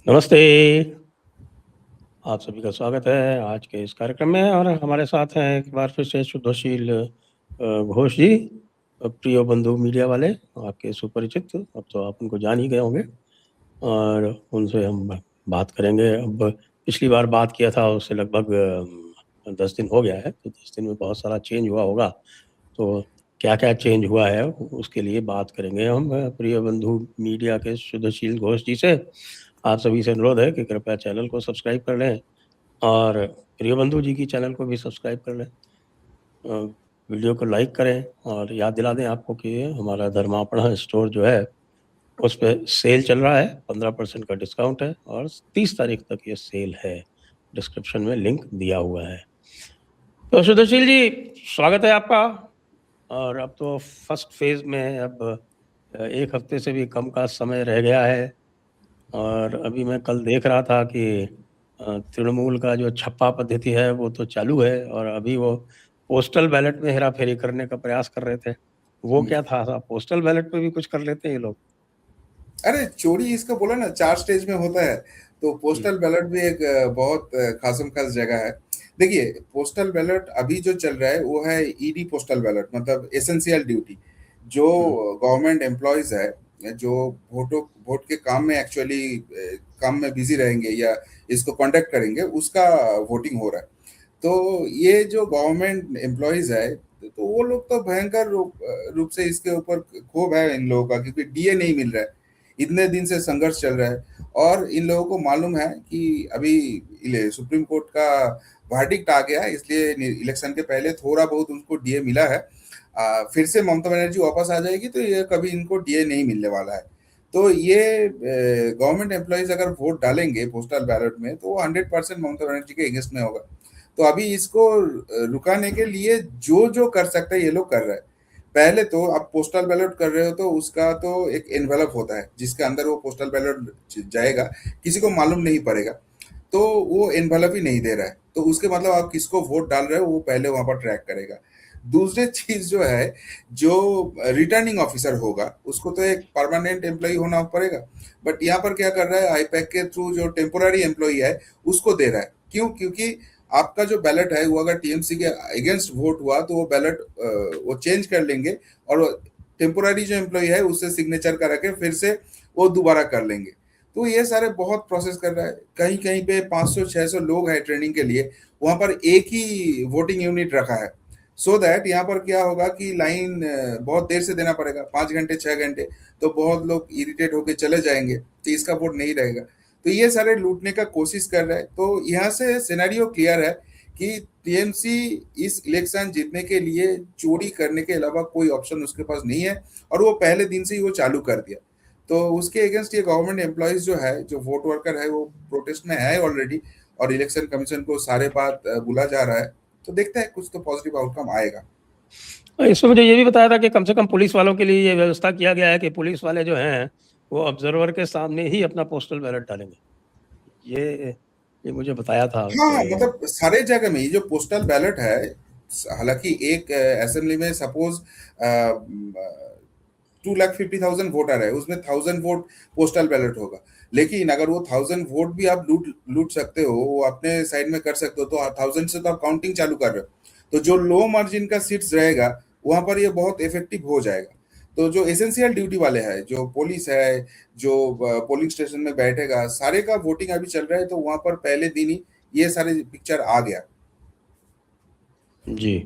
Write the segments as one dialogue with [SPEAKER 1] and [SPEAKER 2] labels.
[SPEAKER 1] नमस्ते, आप सभी का स्वागत है आज के इस कार्यक्रम में और हमारे साथ हैं एक बार फिर से शुद्धशील घोष जी, प्रिय बंधु मीडिया वाले, आपके सुपरिचित, अब तो आप उनको जान ही गए होंगे और उनसे हम बात करेंगे। अब पिछली बार बात किया था उससे लगभग 10 दिन हो गया है, तो 10 दिन में बहुत सारा चेंज हुआ होगा, तो क्या-क्या चेंज हुआ है उसके लिए बात करेंगे हम प्रिय बंधु मीडिया के शुद्धशील घोष जी से। आप सभी से अनुरोध है कि कृपया चैनल को सब्सक्राइब कर लें और प्रिय बंधु जी की चैनल को भी सब्सक्राइब कर लें। वीडियो को लाइक करें और याद दिला दें आपको कि हमारा धर्मापणा स्टोर जो है, उस पे सेल चल रहा है, 15% का डिस्काउंट है और 30 तारीख तक ये सेल है। डिस्क्रिप्शन में लिंक दिया हुआ है। तो सुदर्शील जी, स्वागत है आपका। और अब तो फर्स्ट फेज़ में अब 1 हफ्ते से भी कम का समय रह गया है और अभी मैं कल देख रहा था कि तृणमूल का जो छप्पा पद्धति है वो तो चालू है और अभी वो पोस्टल बैलेट में हेरा-फेरी करने का प्रयास कर रहे थे। वो
[SPEAKER 2] हम्म।
[SPEAKER 1] क्या था? पोस्टल बैलेट पे भी कुछ कर लेते हैं ये लोग?
[SPEAKER 2] अरे चोरी इसका बोला ना 4 स्टेज में होता है। तो
[SPEAKER 1] हुँ,
[SPEAKER 2] पोस्टल बैलेट भी एक बहुत खासम खास जगह है। देखिए, पोस्टल बैलेट अभी जो चल रहा है वो है ईडी पोस्टल बैलेट, मतलब एसेंशियल ड्यूटी। जो
[SPEAKER 1] हुँ,
[SPEAKER 2] गवर्नमेंट एम्प्लॉयज है, जो वोट के काम में एक्चुअली काम में बिजी रहेंगे या इसको कंडक्ट करेंगे, उसका वोटिंग हो रहा है। तो ये जो गवर्नमेंट एम्प्लॉयज है, तो वो लोग तो भयंकर रूप से इसके ऊपर क्षोभ है इन लोगों का, क्योंकि डीए नहीं मिल रहा है। इतने दिन से संघर्ष चल रहा है और इन लोगों को मालूम है कि अभी सुप्रीम कोर्ट का वर्डिक्ट आ गया है, इसलिए इलेक्शन के पहले थोड़ा बहुत उनको डीए मिला है। फिर से ममता बनर्जी वापस आ जाएगी तो ये कभी इनको डीए नहीं मिलने वाला है। तो ये गवर्नमेंट एम्प्लॉयज अगर वोट डालेंगे पोस्टल बैलेट में, तो वो 100% ममता बनर्जी के अगेंस्ट में होगा। तो अभी इसको रुकाने के लिए जो जो कर सकता है ये लोग कर रहे हैं। पहले तो आप पोस्टल बैलेट कर रहे हो तो उसका तो एक एनवेलप होता है जिसके अंदर वो पोस्टल बैलेट जाएगा, किसी को मालूम नहीं पड़ेगा। तो वो एनवेलप ही नहीं दे रहा है, तो उसके मतलब आप किसको वोट डाल रहे हो वो पहले वहां पर ट्रैक करेगा। दूसरी चीज जो है, जो रिटर्निंग ऑफिसर होगा उसको तो एक परमानेंट एम्प्लॉय होना पड़ेगा। बट यहाँ पर क्या कर रहा है, आईपैक के थ्रू जो टेम्पोररी एम्प्लॉय है उसको दे रहा है। क्यों? क्योंकि आपका जो बैलेट है वो अगर टीएमसी के अगेंस्ट वोट हुआ तो वो बैलेट वो चेंज कर लेंगे और टेम्पोररी जो एम्प्लॉय है उससे सिग्नेचर करा के फिर से वो दोबारा कर लेंगे। तो ये सारे बहुत प्रोसेस कर रहा है। कहीं कहीं पे 500-600 लोग हैं ट्रेनिंग के लिए, वहां पर एक ही वोटिंग यूनिट रखा है। सो दैट यहाँ पर क्या होगा कि लाइन बहुत देर से देना पड़ेगा, 5 घंटे 6 घंटे। तो बहुत लोग इरिटेट होके चले जाएंगे, तो इसका वोट नहीं रहेगा। तो ये सारे लूटने का कोशिश कर रहे हैं। तो यहाँ से सिनेरियो क्लियर है कि टीएमसी इस इलेक्शन जीतने के लिए चोरी करने के अलावा कोई ऑप्शन उसके पास नहीं है, और वो पहले दिन से ही वो चालू कर दिया। तो उसके अगेंस्ट ये गवर्नमेंट एम्प्लॉयज जो है, जो वोट वर्कर है, वो प्रोटेस्ट में है ऑलरेडी। और इलेक्शन कमीशन को सारे बात बुला जा रहा है। तो देखते हैं, कुछ तो पॉजिटिव आउटकम आएगा।
[SPEAKER 1] इसमें मुझे ये भी बताया था कि कम से कम पुलिस वालों के लिए ये व्यवस्था किया गया है कि पुलिस वाले जो हैं, वो ऑब्जर्वर के सामने ही अपना पोस्टल बैलेट डालेंगे। ये ये मुझे बताया था
[SPEAKER 2] हाँ,
[SPEAKER 1] कि
[SPEAKER 2] मतलब सारे जगह में ये जो पोस्टल बैलेट है, हालांकि एक असेंबली में सपोज 2,50,000 वोटर है, उसमें 1,000 वोट पोस्टल बैलेट होगा। लेकिन अगर वो 1,000 वोट भी आप लूट लूट सकते हो, वो अपने साइड में कर सकते हो, तो 1,000 से तो आप काउंटिंग चालू कर रहे हो। तो जो लो मार्जिन का सीट्स रहेगा, वहां पर ये बहुत इफेक्टिव हो जाएगा। तो जो एसेंशियल ड्यूटी वाले हैं, जो पुलिस है, जो पोलिंग स्टेशन में बैठेगा, सारे का वोटिंग अभी चल रहा है। तो वहां पर पहले दिन ही ये सारे पिक्चर आ गया।
[SPEAKER 1] जी।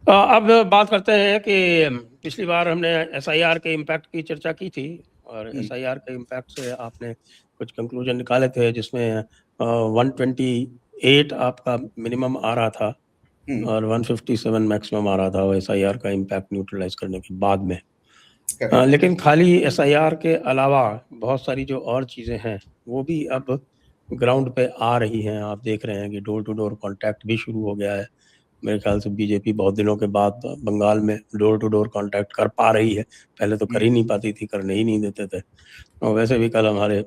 [SPEAKER 1] अब बात करते हैं कि पिछली बार हमने एसआईआर के इम्पैक्ट की चर्चा की थी और
[SPEAKER 2] हम्म।
[SPEAKER 1] एसआईआर के इम्पैक्ट से आपने कुछ कंक्लूजन निकाले थे जिसमें 128 आपका मिनिमम आ रहा था
[SPEAKER 2] हम्म।
[SPEAKER 1] और 157 मैक्सिमम आ रहा था वो एसआईआर का इम्पैक्ट न्यूट्रलाइज करने के बाद में।
[SPEAKER 2] करेक्ट।
[SPEAKER 1] लेकिन खाली एसआईआर के अलावा बहुत सारी जो और चीज़ें हैं वो भी अब ग्राउंड पे आ रही हैं। आप देख रहे हैं कि डोर टू डोर कॉन्टैक्ट भी शुरू हो गया है। मेरे ख्याल से बीजेपी बहुत दिनों के बाद बंगाल में डोर टू डोर कॉन्टैक्ट कर पा रही है। पहले तो कर ही नहीं पाती थी, करने ही नहीं देते थे। और वैसे भी कल हमारे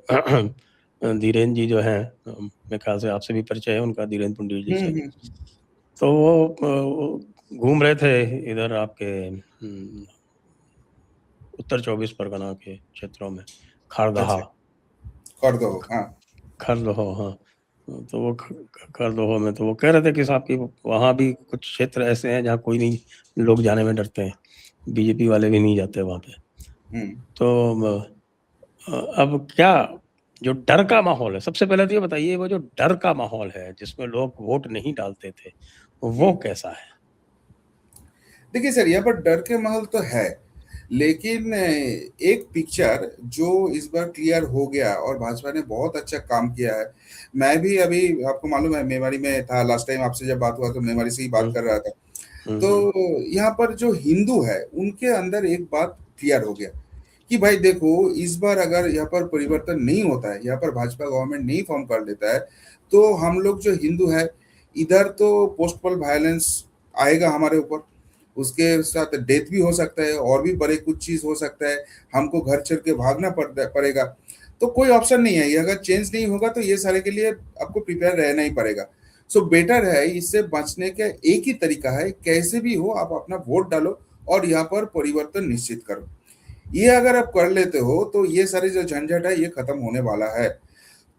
[SPEAKER 1] धीरेन्द्र जी जो हैं, मेरे ख्याल से आपसे भी परिचय है उनका, धीरेन्द्र पुंडीर जी से।
[SPEAKER 2] हम्म।
[SPEAKER 1] तो वो घूम रहे थे इधर आपके उत्तर 24 परगना के क्षेत्रों में, खारदहा।
[SPEAKER 2] अच्छा, कर दो। हाँ।
[SPEAKER 1] खरदहो, हाँ। तो वो खरदहो में तो वो कह रहे थे कि साहब कि वहाँ भी कुछ क्षेत्र ऐसे हैं जहाँ कोई नहीं, लोग जाने में डरते हैं, बीजेपी वाले भी नहीं जाते वहाँ पे। तो अब क्या जो डर का माहौल है, सबसे पहले तो ये बताइए, वो जो डर का माहौल है जिसमें लोग वोट नहीं डालते थे, वो कैसा है?
[SPEAKER 2] देखिए सर, यहाँ पर डर के माहौल तो है, लेकिन एक पिक्चर जो इस बार क्लियर हो गया और भाजपा ने बहुत अच्छा काम किया है। मैं भी अभी, आपको मालूम है, मेवाड़ी में था लास्ट टाइम, आपसे जब बात हुआ तो मेवाड़ी से ही बात कर रहा था। तो यहाँ पर जो हिंदू है उनके अंदर एक बात क्लियर हो गया कि भाई देखो, इस बार अगर यहाँ पर परिवर्तन नहीं होता है, यहाँ पर भाजपा गवर्नमेंट नहीं फॉर्म कर लेता है, तो हम लोग जो हिंदू है, इधर तो पोस्टल वायलेंस आएगा हमारे ऊपर, उसके साथ डेथ भी हो सकता है और भी बड़े कुछ चीज हो सकता है, हमको घर छोड़ के भागना पड़ेगा। तो कोई ऑप्शन नहीं है, ये अगर चेंज नहीं होगा तो ये सारे के लिए आपको प्रिपेयर रहना ही पड़ेगा। सो बेटर है, इससे बचने का एक ही तरीका है, कैसे भी हो आप अपना वोट डालो और यहाँ पर परिवर्तन निश्चित करो। ये अगर आप कर लेते हो तो ये सारी जो झंझट है ये खत्म होने वाला है।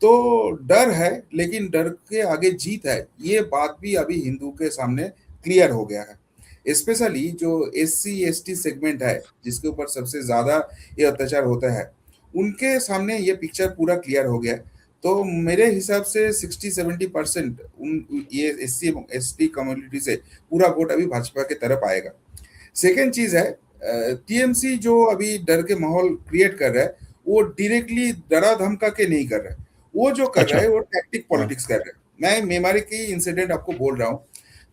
[SPEAKER 2] तो डर है, लेकिन डर के आगे जीत है, ये बात भी अभी हिंदू के सामने क्लियर हो गया है। स्पेशली जो SC ST सेगमेंट है, जिसके ऊपर सबसे ज्यादा ये अत्याचार होता है, उनके सामने ये पिक्चर पूरा क्लियर हो गया। तो मेरे हिसाब से 60-70% उन ये SC ST कम्युनिटी से पूरा वोट अभी भाजपा की तरफ आएगा। सेकेंड चीज है, TMC जो अभी डर के माहौल क्रिएट कर रहा है, वो डायरेक्टली डरा धमका के नहीं कर रहा है, वो जो कर रहा
[SPEAKER 1] अच्छा।
[SPEAKER 2] है वो टैक्टिक पॉलिटिक्स कर रहा है। मैं मेमारी की इंसिडेंट आपको बोल रहा हूँ।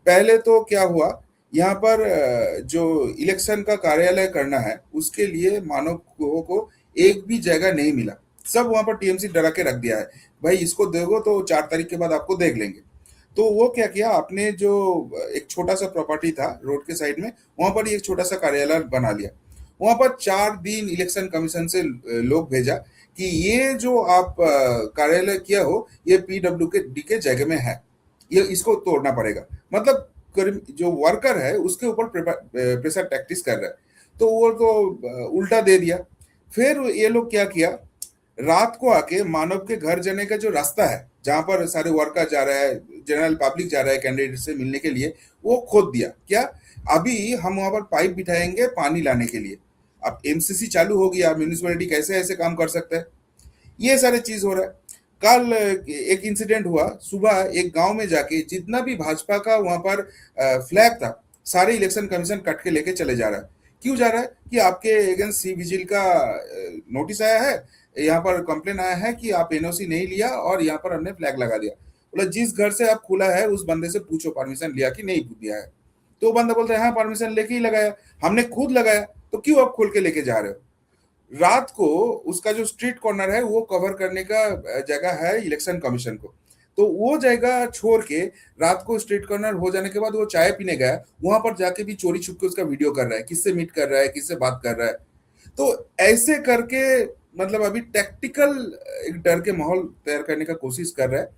[SPEAKER 2] पहले तो क्या हुआ, यहाँ पर जो इलेक्शन का कार्यालय करना है उसके लिए मानव को एक भी जगह नहीं मिला, सब वहां पर TMC डरा के रख दिया है, भाई इसको दोगे तो 4 तारीख के बाद आपको देख लेंगे। तो वो क्या किया, आपने जो एक छोटा सा प्रॉपर्टी था रोड के साइड में, वहां पर एक छोटा सा कार्यालय बना लिया। वहां पर 4 दिन इलेक्शन कमीशन से लोग भेजा कि ये जो आप कार्यालय किया हो, ये PWD के जगह में है, ये इसको तोड़ना पड़ेगा। मतलब जो वर्कर है उसके ऊपर प्रेशर टैक्टिस कर रहा है। तो वो तो उल्टा दे दिया। फिर ये लोग क्या किया, रात को आके मानव के घर जाने का जो रास्ता है, जहां पर सारे वर्कर जा रहा है, जनरल पब्लिक जा रहा है कैंडिडेट से मिलने के लिए, वो खोद दिया। क्या, अभी हम वहां पर पाइप बिठाएंगे पानी लाने के लिए। अब MCC चालू हो गया, म्यूनिसिपैलिटी कैसे ऐसे काम कर सकता है, ये सारे चीज हो रहा है। कल एक इंसिडेंट हुआ, सुबह एक गांव में जाके जितना भी भाजपा का वहां पर फ्लैग था, सारे इलेक्शन कमीशन कट के लेके चले जा रहा है। क्यों जा रहा है कि आपके अगेंस्ट सी विजिल का नोटिस आया है, यहाँ पर कंप्लेन आया है कि आप NOC नहीं लिया और यहाँ पर हमने फ्लैग लगा दिया। बोला जिस घर से आप खुला है उस बंदे से पूछो परमिशन लिया कि नहीं दिया है। तो वो बंदा बोलता है हाँ परमिशन लेके ही लगाया, हमने खुद लगाया, तो क्यों आप खोल के लेके जा रहे हो। रात को उसका जो स्ट्रीट कॉर्नर है वो कवर करने का जगह है इलेक्शन कमीशन को, तो वो जगह छोड़ के रात को स्ट्रीट कॉर्नर हो जाने के बाद वो चाय पीने गया, वहां पर जाके भी चोरी छुप के उसका वीडियो कर रहा है, किससे मीट कर रहा है, किससे बात कर रहा है। तो ऐसे करके मतलब अभी टैक्टिकल एक डर के माहौल तैयार करने का कोशिश कर रहा है,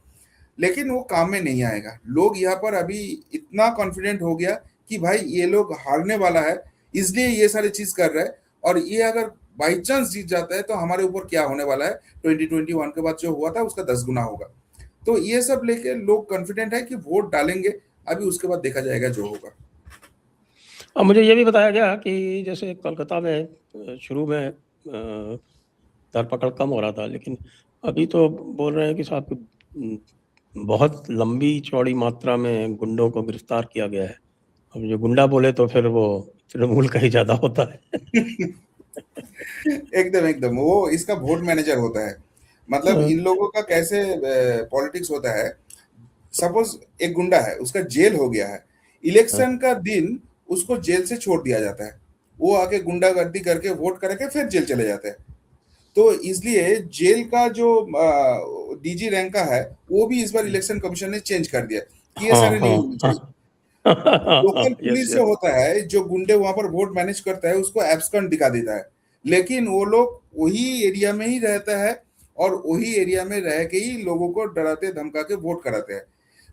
[SPEAKER 2] लेकिन वो काम में नहीं आएगा। लोग यहाँ पर अभी इतना कॉन्फिडेंट हो गया कि भाई ये लोग हारने वाला है, इसलिए ये सारी चीज कर रहा है। और ये अगर बाई चांस जीत जाता है तो हमारे ऊपर क्या होने वाला है, 2021 के बाद जो हुआ था उसका 10 गुना होगा। तो ये सब लेके लोग कॉन्फिडेंट है कि वोट डालेंगे, अभी उसके बाद देखा जाएगा जो होगा।
[SPEAKER 1] अब मुझे ये भी बताया गया कि जैसे कोलकाता में शुरू में धरपकड़ कम हो रहा था, लेकिन अभी तो बोल रहे हैं कि साहब बहुत लंबी चौड़ी मात्रा में गुंडों को गिरफ्तार किया गया है। अब जो गुंडा बोले तो फिर वो तृणमूल का ही ज्यादा होता है।
[SPEAKER 2] एकदम एकदम, वो इसका वोट मैनेजर होता है। मतलब इन लोगों का कैसे पॉलिटिक्स होता है, सपोज एक गुंडा है, उसका जेल हो गया है, इलेक्शन का दिन उसको जेल से छोड़ दिया जाता है, वो आके गुंडागर्दी करके वोट करके फिर जेल चले जाते हैं। तो इसलिए जेल का जो DG रैंक का है, वो भी इस बार इलेक्शन कमीशन ने चेंज कर दिया कि ये
[SPEAKER 1] हाँ
[SPEAKER 2] सारे नहीं होने
[SPEAKER 1] हाँ
[SPEAKER 2] चाहिए। लोकल
[SPEAKER 1] यस
[SPEAKER 2] पुलिस जो
[SPEAKER 1] यस।
[SPEAKER 2] होता है, जो गुंडे वहां पर वोट मैनेज करता है, उसको एब्सकॉन्ड दिखा देता है, लेकिन वो लोग वही एरिया में ही रहता है और वही एरिया में रह के ही लोगों को डराते धमका के वोट कराते हैं।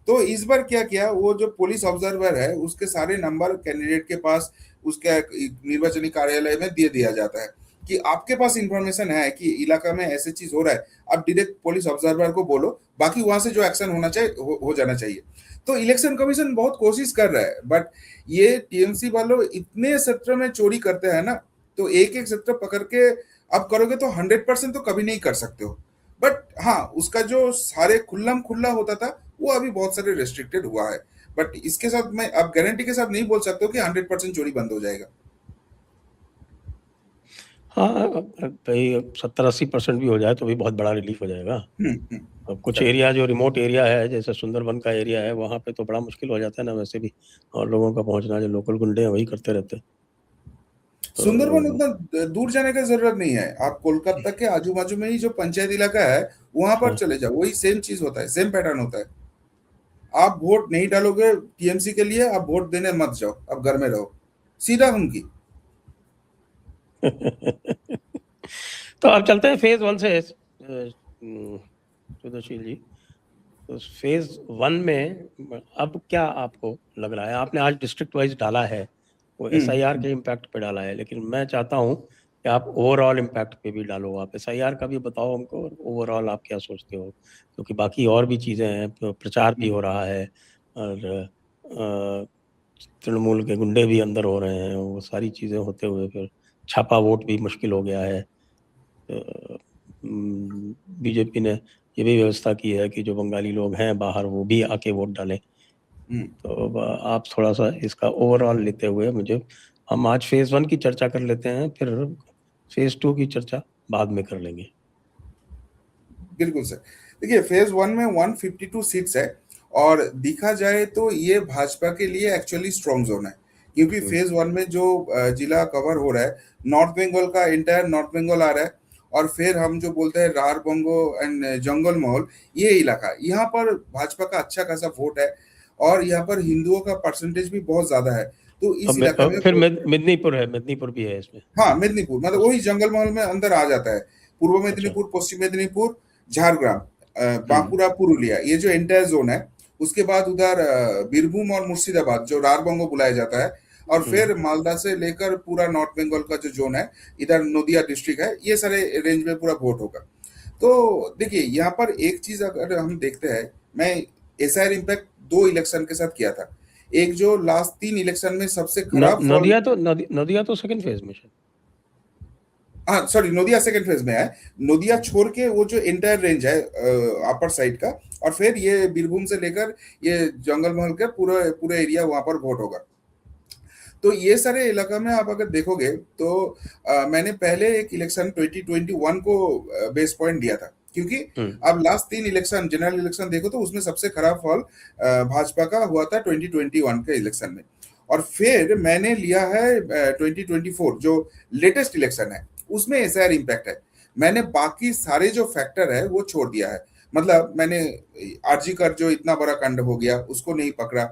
[SPEAKER 2] तो इस बार क्या किया, वो जो पुलिस ऑब्जर्वर है उसके सारे नंबर कैंडिडेट के पास उसके निर्वाचनी कार्यालय में दे दिया जाता है। कि आपके पास इंफॉर्मेशन है कि इलाका में ऐसे चीज हो रहा है, आप डायरेक्ट पुलिस ऑब्जर्वर को बोलो, बाकी वहां से जो एक्शन होना चाहिए हो जाना चाहिए। तो इलेक्शन कमीशन बहुत कोशिश कर रहा है, बट ये टीएमसी वालों इतने सत्र में चोरी करते हैं ना, तो एक एक सत्र पकड़ के आप करोगे तो 100% तो कभी नहीं कर सकते हो। बट हाँ, उसका जो सारे खुल्लम खुल्ला होता था वो अभी बहुत सारे रेस्ट्रिक्टेड हुआ है। बट इसके साथ मैं आप गारंटी के साथ नहीं बोल सकते हो कि 100% चोरी बंद हो जाएगा।
[SPEAKER 1] हाँ, भाई 70-80% भी हो जाए तो भी बहुत बड़ा रिलीफ हो जाएगा। अब कुछ एरिया जो रिमोट एरिया है, जैसे सुंदरबन का एरिया है, वहाँ पे तो बड़ा मुश्किल हो जाता है ना वैसे भी, और लोगों का पहुंचना, जो लोकल गुंडे हैं वही करते रहते हैं।
[SPEAKER 2] सुंदरबन
[SPEAKER 1] तो
[SPEAKER 2] उतना दूर जाने का जरूरत नहीं है, आप कोलकाता के आजू बाजू में ही जो पंचायत इलाका है वहां पर
[SPEAKER 1] हाँ,
[SPEAKER 2] चले जाओ, वही सेम चीज होता है, सेम पैटर्न होता है। आप वोट नहीं डालोगे टीएमसी के लिए, आप वोट देने मत जाओ, आप घर में रहो, सीधा उनकी।
[SPEAKER 1] तो अब चलते हैं फेज 1 से, सुदर्शील जी। तो फेज 1 में अब क्या आपको लग रहा है? आपने आज डिस्ट्रिक्ट वाइज डाला है, वो एसआईआर के इम्पैक्ट पे डाला है, लेकिन मैं चाहता हूँ कि आप ओवरऑल इम्पैक्ट पे भी डालो। आप एसआईआर का भी बताओ हमको, और ओवरऑल आप क्या सोचते हो, क्योंकि बाकी और भी चीज़ें हैं, प्रचार भी हो रहा है, और तृणमूल के गुंडे भी अंदर हो रहे हैं, वो सारी चीज़ें होते हुए फिर छापा वोट भी मुश्किल हो गया है। बीजेपी ने ये भी व्यवस्था की है कि जो बंगाली लोग हैं बाहर, वो भी आके वोट डालें। तो अब आप थोड़ा सा इसका ओवरऑल लेते हुए मुझे, हम आज फेज 1 की चर्चा कर लेते हैं, फिर फेज 2 की चर्चा बाद में कर लेंगे।
[SPEAKER 2] बिल्कुल सर। देखिए, फेज 1 में 152 सीट्स है, और देखा जाए तो ये भाजपा के लिए एक्चुअली स्ट्रॉन्ग जोन है, क्योंकि फेज 1 में जो जिला कवर हो रहा है, नॉर्थ बंगाल का इंटायर नॉर्थ बंगाल आ रहा है, और फिर हम जो बोलते हैं रार बंगो एंड जंगल महल, ये इलाका, यहाँ पर भाजपा का अच्छा खासा वोट है, और यहाँ पर हिंदुओं का परसेंटेज भी बहुत ज्यादा है। तो इस इलाका में
[SPEAKER 1] फिर मिदनीपुर है, मिदनीपुर भी है इसमें।
[SPEAKER 2] हाँ, मेदिनीपुर मतलब वही जंगल महल में अंदर आ जाता है। पूर्व
[SPEAKER 1] अच्छा।
[SPEAKER 2] मेदिनीपुर, पश्चिम मेदिनीपुर, झारग्राम, बांकुड़ा, पुरुलिया, ये जो एंटायर जोन है। उसके बाद उधर बीरभूम और मुर्शिदाबाद, जो रारबंगो बुलाया जाता है, और फिर मालदा से लेकर पूरा नॉर्थ बंगाल का जो जोन है, इधर नदिया डिस्ट्रिक्ट है, ये सारे रेंज में पूरा वोट होगा। तो देखिए, यहाँ पर एक चीज अगर हम देखते हैं, मैं एसआईआर इम्पैक्ट 2 इलेक्शन के साथ किया था। एक जो लास्ट 3 इलेक्शन में सबसे खराब फॉल,
[SPEAKER 1] नदिया तो सेकंड फेज में।
[SPEAKER 2] हाँ सॉरी, नोदिया सेकंड फेज में है। नोदिया छोड़ के वो जो एंटायर रेंज है अपर साइड का, और फिर ये बीरभूम से लेकर ये जंगल महल का पूरा पूरा एरिया वहां पर वोट होगा। तो ये सारे इलाका में आप अगर देखोगे तो मैंने पहले एक इलेक्शन 2021 को बेस पॉइंट दिया था, क्योंकि अब लास्ट 3 इलेक्शन जनरल इलेक्शन देखो तो उसमें सबसे खराब फॉल भाजपा का हुआ था 2021 के इलेक्शन में। और फिर मैंने लिया है 2024 जो लेटेस्ट इलेक्शन है, उसमें एसआईआर इम्पैक्ट है। मैंने बाकी सारे जो फैक्टर है वो छोड़ दिया है। मतलब मैंने आरजी कर जो इतना बड़ा कांड हो गया उसको नहीं पकड़ा,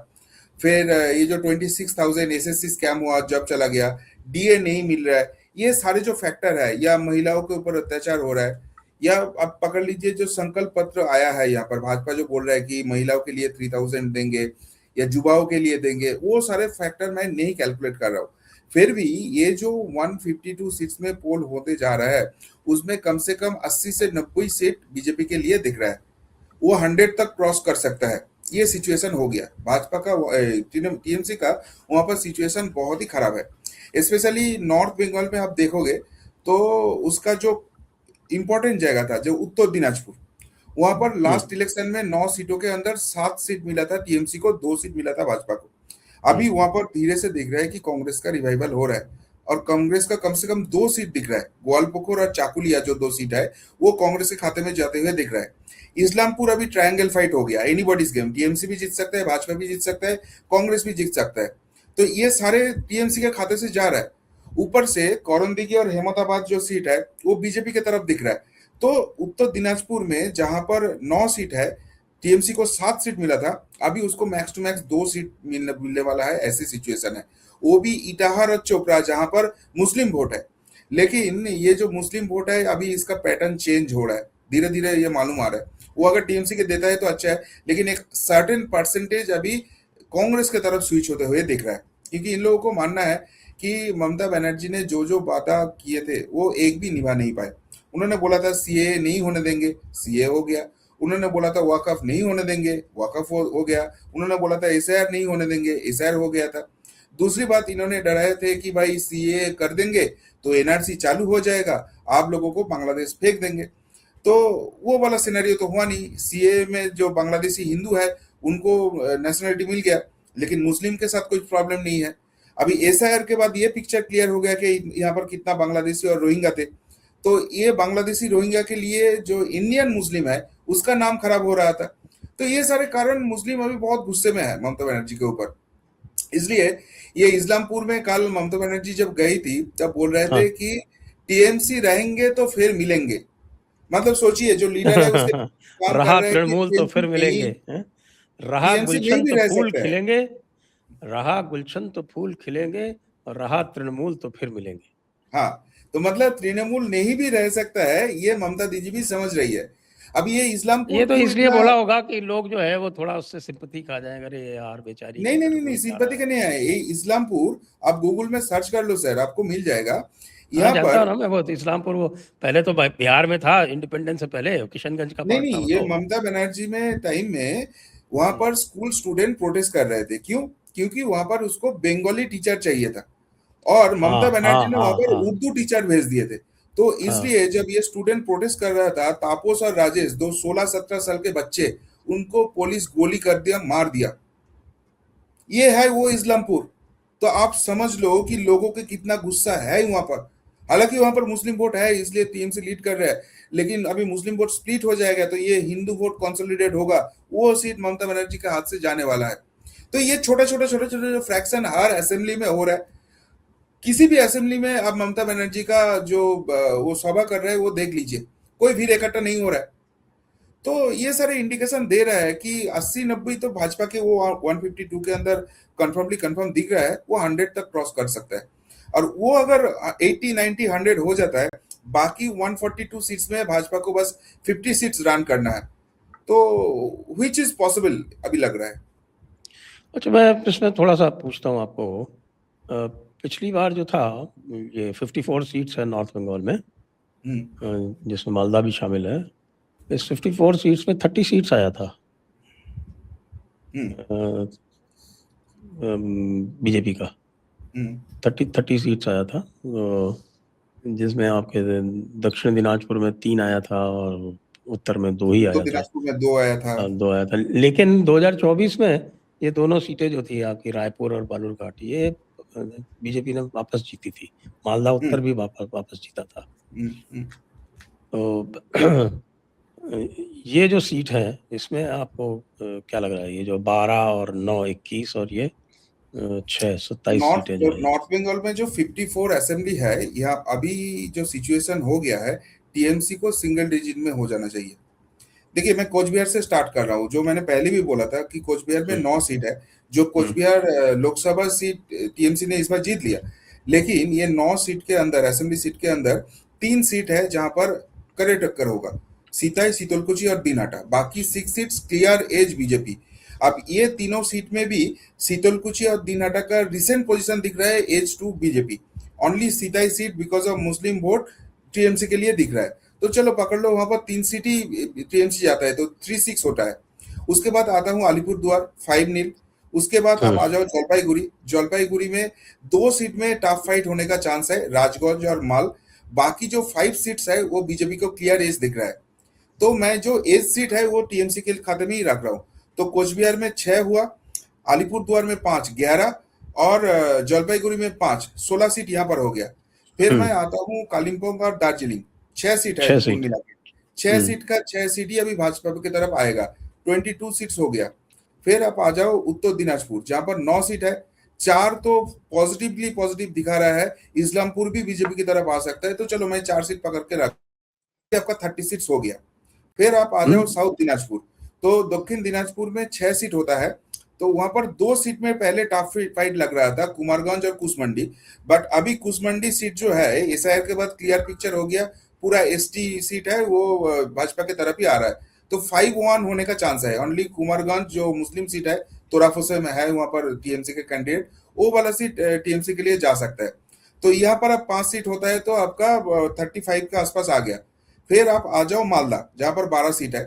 [SPEAKER 2] फिर ये जो 26,000 एसएससी स्कैम हुआ, जब चला गया, डीए नहीं मिल रहा है, ये सारे जो फैक्टर है, या महिलाओं के ऊपर अत्याचार हो रहा है, या आप पकड़ लीजिए जो संकल्प पत्र आया है यहाँ पर, भाजपा जो बोल रहा है कि महिलाओं के लिए 3,000 देंगे या युवाओं के लिए देंगे, वो सारे फैक्टर मैं नहीं कैलकुलेट कर रहा हूँ। फिर भी ये जो 152 सीट्स में पोल होते जा रहा है, उसमें कम से कम 80 से 90 सीट बीजेपी के लिए दिख रहा है, वो 100 तक क्रॉस कर सकता है। ये सिचुएशन हो गया भाजपा का, टीएमसी का वहां पर सिचुएशन बहुत ही खराब है। स्पेशली नॉर्थ बंगाल में आप देखोगे तो उसका जो इंपॉर्टेंट जगह था, जो उत्तर दिनाजपुर, वहां पर लास्ट इलेक्शन में 9 सीटों के अंदर 7 सीट मिला था टीएमसी को, 2 सीट मिला था भाजपा को। अभी वहां पर धीरे से दिख रहा है कि कांग्रेस का रिवाइवल हो रहा है, और कांग्रेस का कम से कम 2 सीट दिख रहा है। ग्वालपोखर और चाकुलिया जो 2 सीट है, वो कांग्रेस के खाते में जाते हुए दिख रहा है। इस्लामपुर अभी ट्रायंगल फाइट हो गया, एनीबॉडीज गेम, टीएमसी भी जीत सकता है, भाजपा भी जीत सकता है, कांग्रेस भी जीत सकता है। तो ये सारे टीएमसी के खाते से जा रहा है। ऊपर से कौरंदीगी और हेमताबाद जो सीट है वो बीजेपी की तरफ दिख रहा है। तो उत्तर दिनाजपुर में जहां पर 9 सीट है, टीएमसी को 7 सीट मिला था, अभी उसको मैक्स टू मैक्स 2 सीट मिलने वाला है, ऐसी सिचुएशन है। वो भी इटाहर और चोपड़ा, जहां पर मुस्लिम वोट है। लेकिन ये जो मुस्लिम वोट है, अभी इसका पैटर्न चेंज हो रहा है, धीरे धीरे ये मालूम आ रहा है। वो अगर टीएमसी के देता है तो अच्छा है, लेकिन एक सर्टेन परसेंटेज अभी कांग्रेस की तरफ स्विच होते हुए दिख रहा है, क्योंकि इन लोगों को मानना है कि ममता बनर्जी ने जो जो वादा किए थे वो एक भी निभा नहीं पाए। उन्होंने बोला था सीए नहीं होने देंगे, सीए हो गया। उन्होंने बोला था वक़्फ़ नहीं होने देंगे, वक़्फ़ हो गया। उन्होंने बोला था एसआईआर नहीं होने देंगे, एसआईआर हो गया था। दूसरी बात इन्होंने डराए थे कि भाई सीए कर देंगे तो एनआरसी चालू हो जाएगा, आप लोगों को बांग्लादेश फेंक देंगे। तो वो वाला सिनेरियो तो हुआ नहीं। सीए में जो बांग्लादेशी हिंदू है उनको नेशनलिटी मिल गया, लेकिन मुस्लिम के साथ कोई प्रॉब्लम नहीं है। अभी एसआईआर के बाद ये पिक्चर क्लियर हो गया कि यहाँ पर कितना बांग्लादेशी और रोहिंग्या थे। तो ये बांग्लादेशी रोहिंग्या के लिए जो इंडियन मुस्लिम है उसका नाम खराब हो रहा था। तो ये सारे कारण मुस्लिम अभी बहुत गुस्से में है ममता बनर्जी के ऊपर। इसलिए ये इस्लामपुर में कल ममता बनर्जी जब गई थी तब बोल रहे थे
[SPEAKER 1] हाँ।
[SPEAKER 2] कि टीएमसी रहेंगे तो फिर मिलेंगे। मतलब सोचिए जो लीडर है उसके काम कर
[SPEAKER 1] रहा
[SPEAKER 2] रहे हैं कि
[SPEAKER 1] तृणमूल तो
[SPEAKER 2] टीएमसी
[SPEAKER 1] फिर
[SPEAKER 2] नहीं,
[SPEAKER 1] मिलेंगे, हैं? रहा
[SPEAKER 2] टीएमसी नहीं
[SPEAKER 1] गुलशन
[SPEAKER 2] भी
[SPEAKER 1] तो
[SPEAKER 2] रह
[SPEAKER 1] फूल
[SPEAKER 2] सकता है।
[SPEAKER 1] खिलेंगे, रहा गुलशन तो फूल खिलेंगे, और रहा तृणमूल तो फिर मिलेंगे।
[SPEAKER 2] हाँ, तो मतलब तृणमूल नहीं भी रह सकता है, ये ममता दीदी भी समझ रही है। अब ये
[SPEAKER 1] ये
[SPEAKER 2] इस्लामपुर
[SPEAKER 1] तो
[SPEAKER 2] क्यों
[SPEAKER 1] इसलिए
[SPEAKER 2] इतना,
[SPEAKER 1] बोला होगा कि लोग जो है वो थोड़ा उससे सिंपैथी खा जाएंगे, अरे यार बेचारी
[SPEAKER 2] नहीं
[SPEAKER 1] के
[SPEAKER 2] नहीं
[SPEAKER 1] घर
[SPEAKER 2] नहीं नहीं,
[SPEAKER 1] कोई जा रहा
[SPEAKER 2] सिंपैथी
[SPEAKER 1] है।
[SPEAKER 2] का नहीं है ये इस्लामपुर। आप गूगल में सर्च कर लो सर, आपको मिल जाएगा।
[SPEAKER 1] हाँ
[SPEAKER 2] यहाँ
[SPEAKER 1] जानता
[SPEAKER 2] पर
[SPEAKER 1] हूँ ना मैं, वो तो इस्लामपुर, वो पहले तो बिहार में था, इंडिपेंडेंस से पहले किशनगंज का
[SPEAKER 2] नहीं
[SPEAKER 1] पार्ट था
[SPEAKER 2] नहीं,
[SPEAKER 1] वो
[SPEAKER 2] ये
[SPEAKER 1] तो।
[SPEAKER 2] ममता बनर्जी में टाइम में वहां
[SPEAKER 1] हम्म।
[SPEAKER 2] पर स्कूल स्टूडेंट प्रोटेस्ट कर रहे थे। क्यों? क्योंकि वहां पर उसको बंगाली टीचर चाहिए था और
[SPEAKER 1] हाँ
[SPEAKER 2] ममता
[SPEAKER 1] हाँ
[SPEAKER 2] बनर्जी ने
[SPEAKER 1] हाँ
[SPEAKER 2] वहां पर
[SPEAKER 1] हाँ
[SPEAKER 2] उर्दू टीचर भेज दिए थे। तो
[SPEAKER 1] हाँ।
[SPEAKER 2] इसलिए जब ये स्टूडेंट प्रोटेस्ट कर रहा था, तापस और राजेश, दो 16-17 साल के बच्चे, उनको पुलिस गोली कर दिया, मार दिया। ये है वो इस्लामपुर। तो आप समझ लो कि लोगों के कितना गुस्सा है वहां पर। हालांकि वहां पर मुस्लिम वोट है इसलिए टीएमसी लीड कर रहा है, लेकिन अभी मुस्लिम वोट स्प्लिट हो जाएगा तो ये हिंदू वोट कंसोलिडेट होगा, वो सीट ममता बनर्जी के हाथ से जाने वाला है। तो ये छोटे छोटे जो फ्रैक्शन हर असेंबली में हो रहा है। किसी भी असेंबली में आप ममता बनर्जी का जो वो सभा कर रहे हैं वो देख लीजिए, कोई भीड़ इकट्ठा नहीं हो रहा है। तो ये सारे इंडिकेशन दे रहा है कि 80-90 तो भाजपा के वो 152 के अंदर कंफर्म दिख रहा है, वो 100 तक क्रॉस कर सकता है। और वो अगर 80-90-100 हो जाता है, बाकी 142 सीट्स में भाजपा को बस 50 सीट्स रन करना है। तो विच इज पॉसिबल अभी लग रहा है।
[SPEAKER 1] अच्छा, मैं इसमें थोड़ा सा पूछता हूँ आपको। पिछली बार जो था, ये 54 सीट्स है नॉर्थ बंगाल में,
[SPEAKER 2] हम्म
[SPEAKER 1] जिसमें मालदा भी शामिल है। इस 54 सीट्स में 30 सीट्स आया था
[SPEAKER 2] हम्म
[SPEAKER 1] बीजेपी का।
[SPEAKER 2] हम्म
[SPEAKER 1] 30 सीट्स आया था, जिसमें आपके दक्षिण दिनाजपुर में 3 आया था और उत्तर में 2 ही
[SPEAKER 2] तो
[SPEAKER 1] आया था।
[SPEAKER 2] दिनाजपुर में 2 आया था।
[SPEAKER 1] 2 आया था, लेकिन 2024 में ये दोनों सीटें जो थी आपकी, रायपुर और बालूरघाट, ये बीजेपी ने वापस जीती थी। मालदा उत्तर
[SPEAKER 2] हम्म
[SPEAKER 1] भी वापस वापस जीता था।
[SPEAKER 2] हम्म।
[SPEAKER 1] तो ये जो सीट है, इसमें आपको क्या लग रहा है, ये जो 12 और 9 21 और ये 6 27
[SPEAKER 2] नॉर्थ
[SPEAKER 1] सीटें जो है।
[SPEAKER 2] नॉर्थ बंगाल में जो 54 असेंबली है, यहाँ अभी जो सिचुएशन हो गया है, टीएमसी को सिंगल डिजिट में हो जाना चाहिए। देखिए मैं कोच बिहार से स्टार्ट कर रहा हूँ, जो मैंने पहले भी बोला था कि कोच बिहार में
[SPEAKER 1] हम्म
[SPEAKER 2] 9 सीट है। जो कोच
[SPEAKER 1] हम्म
[SPEAKER 2] बिहार लोकसभा सीट टीएमसी ने इस बार जीत लिया, लेकिन ये 9 सीट के अंदर, असेंबली सीट के अंदर 3 सीट है जहां पर कड़े टक्कर होगा, सीताई, शीतलकुची और दिनाटा। बाकी 6 सीट्स क्लियर एज बीजेपी। अब ये तीनों सीट में भी शीतलकुची और दिनाटा का रिसेंट पोजीशन दिख रहा है एज टू बीजेपी। ओनली सीताई seat because of Muslim vote TMC के लिए दिख रहा है। तो चलो पकड़ लो, वहां पर 3 सीट ही टीएमसी जाता है तो 3-6 होता है। उसके बाद आता हूँ अलीपुर द्वार, 5-0। उसके बाद आप
[SPEAKER 1] हम्म
[SPEAKER 2] आ जाओ जलपाईगुड़ी। जलपाईगुड़ी में 2 सीट में टफ फाइट होने का चांस है, राजगंज और माल। बाकी जो 5 सीट्स है वो बीजेपी को क्लियर एज दिख रहा है। तो मैं जो एज सीट है वो टीएमसी के खाते में ही रख रहा हूँ। तो कोचबिहार में 6 हुआ, अलीपुर द्वार में 5, 11, और जलपाईगुड़ी में 5, 16 सीट यहाँ पर हो गया। फिर मैं
[SPEAKER 1] हम्म
[SPEAKER 2] आता हूँ कालिम्पोंग और दार्जिलिंग, 6 सीट है
[SPEAKER 1] 6
[SPEAKER 2] कुल
[SPEAKER 1] सीट।
[SPEAKER 2] मिला के। 6
[SPEAKER 1] हम्म
[SPEAKER 2] सीट का 6 सीट ही अभी भाजपा की तरफ आएगा, 22 सीट्स हो गया। फिर आप आ जाओ उत्तर दिनाजपुर जहां पर 9 सीट है। 4 तो पॉजिटिव दिखा रहा है, इस्लामपुर भी बीजेपी की तरफ आ सकता है। तो चलो मैं 4 सीट पकड़ के रख, आपका 30 सीट्स हो गया। फिर आप आ जाओ
[SPEAKER 1] हम्म
[SPEAKER 2] साउथ दिनाजपुर। तो दक्षिण दिनाजपुर में 6 सीट होता है। तो वहां पर 2 सीट में पहले टफ फाइट लग रहा था, कुमारगंज और कुसमंडी। बट अभी कुसमंडी सीट जो है एसआईआर के बाद क्लियर पिक्चर हो गया, पूरा एसटी सीट है, वो भाजपा की तरफ ही आ रहा है। तो 5-1 होने का चांस है। ओनली कुमारगंज जो मुस्लिम सीट है, तोराफोसे में है वहां पर टीएमसी के कैंडिडेट, वो वाला सीट टीएमसी के लिए जा सकता है। तो यहाँ पर अब 5 सीट होता है तो आपका 35 के आसपास आ गया। फिर आप आ जाओ मालदा जहां पर 12 सीट है।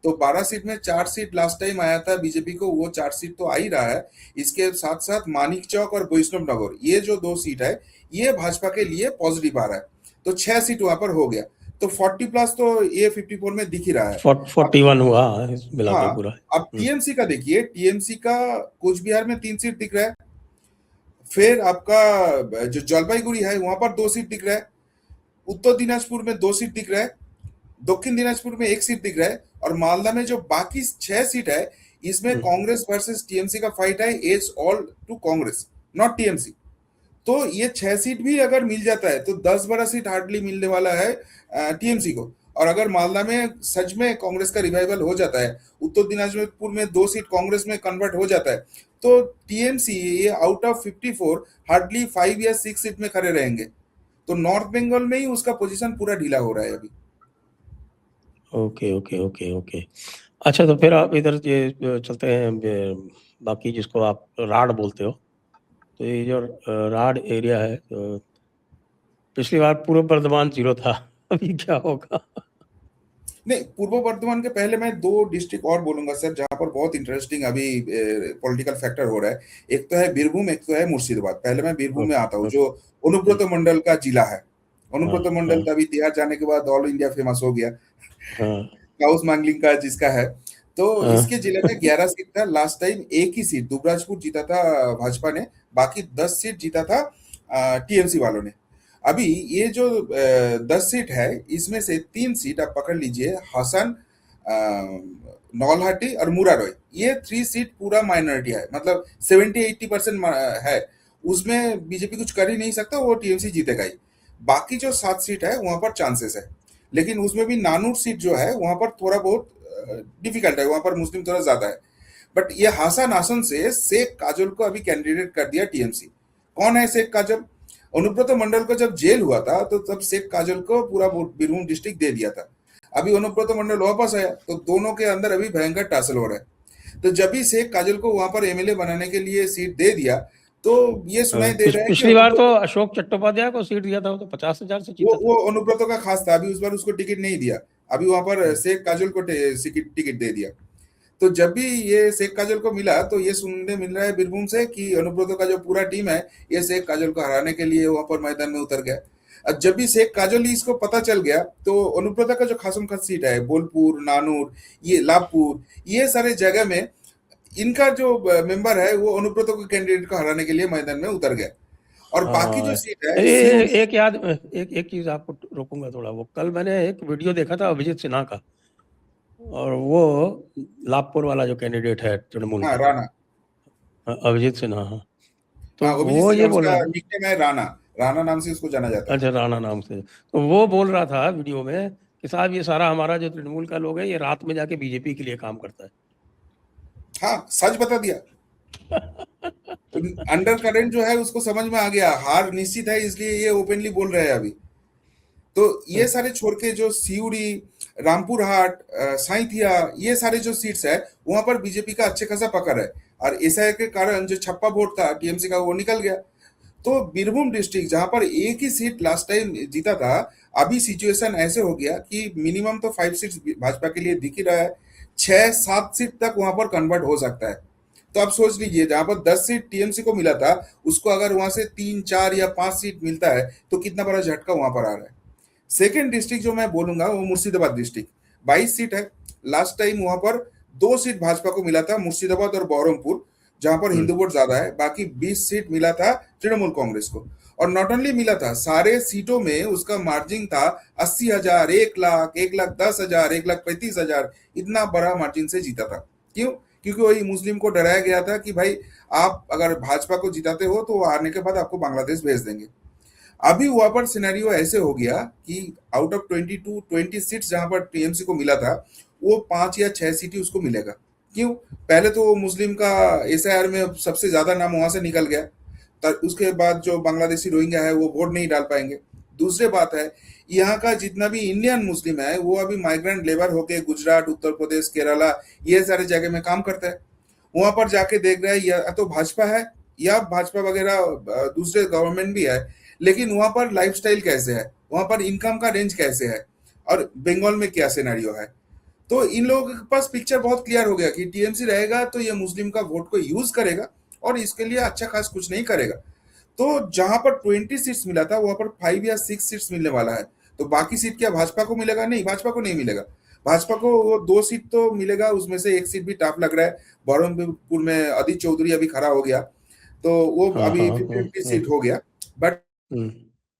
[SPEAKER 2] तो 12 सीट में 4 सीट लास्ट टाइम आया था बीजेपी को, वो 4 सीट तो आ ही रहा है। इसके साथ साथ मानिक चौक और वैष्णव नगर, ये जो 2 सीट है ये भाजपा के लिए पॉजिटिव आ रहा है। तो 6 सीट वहां पर हो गया। तो 40 प्लस तो ये 54 में दिख ही रहा है।
[SPEAKER 1] 41 हुआ मिला के
[SPEAKER 2] हाँ,
[SPEAKER 1] पूरा।
[SPEAKER 2] अब टीएमसी का देखिए, टीएमसी का कुछ बिहार में 3 सीट दिख रहा है। फिर आपका जो जलपाईगुड़ी है वहां पर 2 सीट दिख रहा है। उत्तर दिनाजपुर में 2 सीट दिख रहा है। दक्षिण दिनाजपुर में 1 सीट दिख रहा है। और मालदा में जो बाकी 6 सीट है, इसमें कांग्रेस वर्सेस टीएमसी का फाइट है। It's all to Congress, not TMC. तो ये 6 सीट भी अगर मिल जाता है तो 10-12 सीट हार्डली मिलने वाला है टीएमसी को। और अगर मालदा में सच में कांग्रेस का रिवाइवल हो जाता है, उत्तर दिनाजपुर में 2 सीट कांग्रेस में कन्वर्ट हो जाता है, तो टीएमसी ये आउट ऑफ 54 हार्डली 5 या 6 सीट में खड़े रहेंगे। तो नॉर्थ बंगाल में ही उसका पोजीशन पूरा ढीला हो रहा है अभी।
[SPEAKER 1] Okay okay okay okay. अच्छा, तो फिर आप इधर ये चलते हैं बाकी जिसको आप राड बोलते हो। तो ये जो राड एरिया है, तो पिछली बार पूर्व बर्धमान 0 था, अभी क्या होगा?
[SPEAKER 2] नहीं, पूर्व वर्धमान के पहले मैं 2 डिस्ट्रिक्ट और बोलूंगा सर, जहां पर बहुत इंटरेस्टिंग अभी पॉलिटिकल फैक्टर हो रहा है। एक तो है बीरभूम, एक तो है मुर्शिदाबाद। पहले मैं बीरभूम में आता हूँ, जो अनुब्रत मंडल का जिला है। अनुब्रत मंडल का अभी तिहाड़ जाने के बाद ऑल इंडिया फेमस हो गया, काउस मांगलिंग का जिसका है। तो इसके जिले में 11 सीट था। लास्ट टाइम एक ही सीट दुबराजपुर जीता था भाजपा ने, बाकी 10 सीट जीता था टीएमसी वालों ने। अभी ये जो 10 सीट है, इसमें से 3 सीट आप पकड़ लीजिए, हसन, नौलहाटी और मुरारोई। ये 3 सीट पूरा माइनॉरिटी है, मतलब 70-80% है। उसमें बीजेपी कुछ कर ही नहीं सकता, वो टीएमसी जीतेगा ही। बाकी जो 7 सीट है वहां पर चांसेस है, लेकिन उसमें भी नानूर सीट जो है वहां पर थोड़ा बहुत डिफिकल्ट है, वहां पर मुस्लिम थोड़ा ज्यादा है। बट ये हासन आसन से शेख काजल को अभी कैंडिडेट कर दिया टीएमसी। कौन है शेख काजल? अनुब्रत मंडल को जब जेल हुआ था तो तब शेख काजल को पूरा बीरभूम डिस्ट्रिक्ट दे दिया था। अभी अनुब्रत मंडल वापस आया तो दोनों के अंदर अभी भयंकर टासल हो रहा है। तो जब भी शेख काजल को वहां पर एमएलए बनाने के लिए सीट दे दिया, तो ये सुनाई दे रहा है कि
[SPEAKER 1] पिछली बार तो अशोक चट्टोपाध्याय को सीट दिया था, तो 50,000 से जीता
[SPEAKER 2] वो अनुब्रत का खास था। अभी उस बार उसको टिकट नहीं दिया, अभी वहां पर शेख काजल को टिकट दे दिया। तो जब भी ये शेख काजल को मिला तो ये सुनने मिल रहा है बीरभूम से कि अनुब्रत का जो पूरा टीम है ये शेख काजल को हराने के लिए वहां पर मैदान में उतर गया। अब जब भी शेख काजल इसको पता चल गया तो अनुब्रत का जो खासम खास सीट है, बोलपुर, नानूर, ये लाभपुर, ये सारे जगह में इनका जो मेंबर है वो अनुब्रत को कैंडिडेट को हराने के लिए मैदान में उतर गया। और बाकी जो सीट है
[SPEAKER 1] एक चीज आपको रोकूंगा थोड़ा। वो कल मैंने एक वीडियो देखा था अभिजीत सिन्हा का, और वो लाभपुर वाला जो कैंडिडेट है तृणमूल का,
[SPEAKER 2] राणा,
[SPEAKER 1] अभिजीत सिन्हा। हाँ, तो
[SPEAKER 2] अभिजीत
[SPEAKER 1] वो ये
[SPEAKER 2] सिन्हा
[SPEAKER 1] बोल रहा
[SPEAKER 2] उसका
[SPEAKER 1] था,
[SPEAKER 2] निकनेम है राणा, राणा नाम से उसको जाना जाता है।
[SPEAKER 1] अच्छा, राणा नाम से। तो वो बोल रहा था वीडियो में कि साहब ये सारा हमारा जो तृणमूल का लोग है ये रात में जाके बीजेपी के लिए काम करता है।
[SPEAKER 2] हाँ, सच बता दिया। अंडर करंट जो है उसको समझ में आ गया, हार निश्चित है, इसलिए ये ओपनली बोल रहे हैं अभी। तो ये सारे छोड़ के जो सिउड़ी, रामपुर हाट, साइथिया, ये सारे जो सीट्स है वहां पर बीजेपी का अच्छे खासा पकड़ है। और ऐसा के कारण जो छप्पा वोट था टीएमसी का वो निकल गया। तो बीरभूम डिस्ट्रिक्ट जहां पर एक ही सीट लास्ट टाइम जीता था, अभी सिचुएशन ऐसे हो गया कि मिनिमम तो 5 सीट्स भाजपा के लिए दिख ही रहा है, 6-7 सीट तक वहां पर कन्वर्ट हो सकता है। तो आप सोच लीजिए, जहां पर 10 सीट टीएमसी को मिला था, उसको अगर वहां से 3, 4 या 5 सीट मिलता है तो कितना बड़ा झटका वहां पर आ रहा है। सेकेंड डिस्ट्रिक्ट जो मैं बोलूंगा वो मुर्शिदाबाद डिस्ट्रिक्ट, 22 सीट है। लास्ट टाइम वहां पर 2 सीट भाजपा को मिला था, मुर्शिदाबाद और बहरमपुर, जहां पर हिंदू वोट ज्यादा है। बाकी 20 सीट मिला था तृणमूल कांग्रेस को। और नॉट ओनली मिला था, सारे सीटों में उसका मार्जिन था 80,000, 1,00,000, 1,10,000, 1,35,000, इतना बड़ा मार्जिन से जीता था। क्यों? क्योंकि वही मुस्लिम को डराया गया था कि भाई आप अगर भाजपा को जिताते हो तो हारने के बाद आपको बांग्लादेश भेज देंगे। अभी वहां पर सिनेरियो ऐसे हो गया कि आउट ऑफ 20 सीट्स जहां पर टीएमसी को मिला था, वो 5 या 6 सीट ही उसको मिलेगा। क्यों? पहले तो मुस्लिम का एसआईआर में सबसे ज्यादा नाम वहां से निकल गया, उसके बाद जो बांग्लादेशी रोहिंग्या है वो वोट नहीं डाल पाएंगे। दूसरी बात है, यहाँ का जितना भी इंडियन मुस्लिम है वो अभी माइग्रेंट लेबर होके गुजरात, उत्तर प्रदेश, केरला, ये सारे जगह में काम करता है। वहां पर जाके देख रहा है या तो भाजपा है या भाजपा वगैरह दूसरे गवर्नमेंट भी है, लेकिन वहां पर लाइफस्टाइल कैसे है, वहां पर इनकम का रेंज कैसे है, और बंगाल में क्या सिनेरियो है। तो इन लोगों के पास पिक्चर बहुत क्लियर हो गया कि टीएमसी रहेगा तो ये मुस्लिम का वोट को यूज करेगा और इसके लिए अच्छा खास कुछ नहीं करेगा। तो जहां पर 20 सीट्स मिला था वहां पर 5 या 6 सीट्स मिलने वाला है। तो बाकी सीट क्या भाजपा को मिलेगा? नहीं, भाजपा को नहीं मिलेगा। भाजपा को वो 2 सीट तो मिलेगा, उसमें से एक सीट भी टफ लग रहा है। बहरमपुर में अदित चौधरी अभी खड़ा हो गया, तो वो
[SPEAKER 1] हाँ
[SPEAKER 2] अभी
[SPEAKER 1] हाँ
[SPEAKER 2] 50-50 सीट हो गया। बट
[SPEAKER 1] हम्म,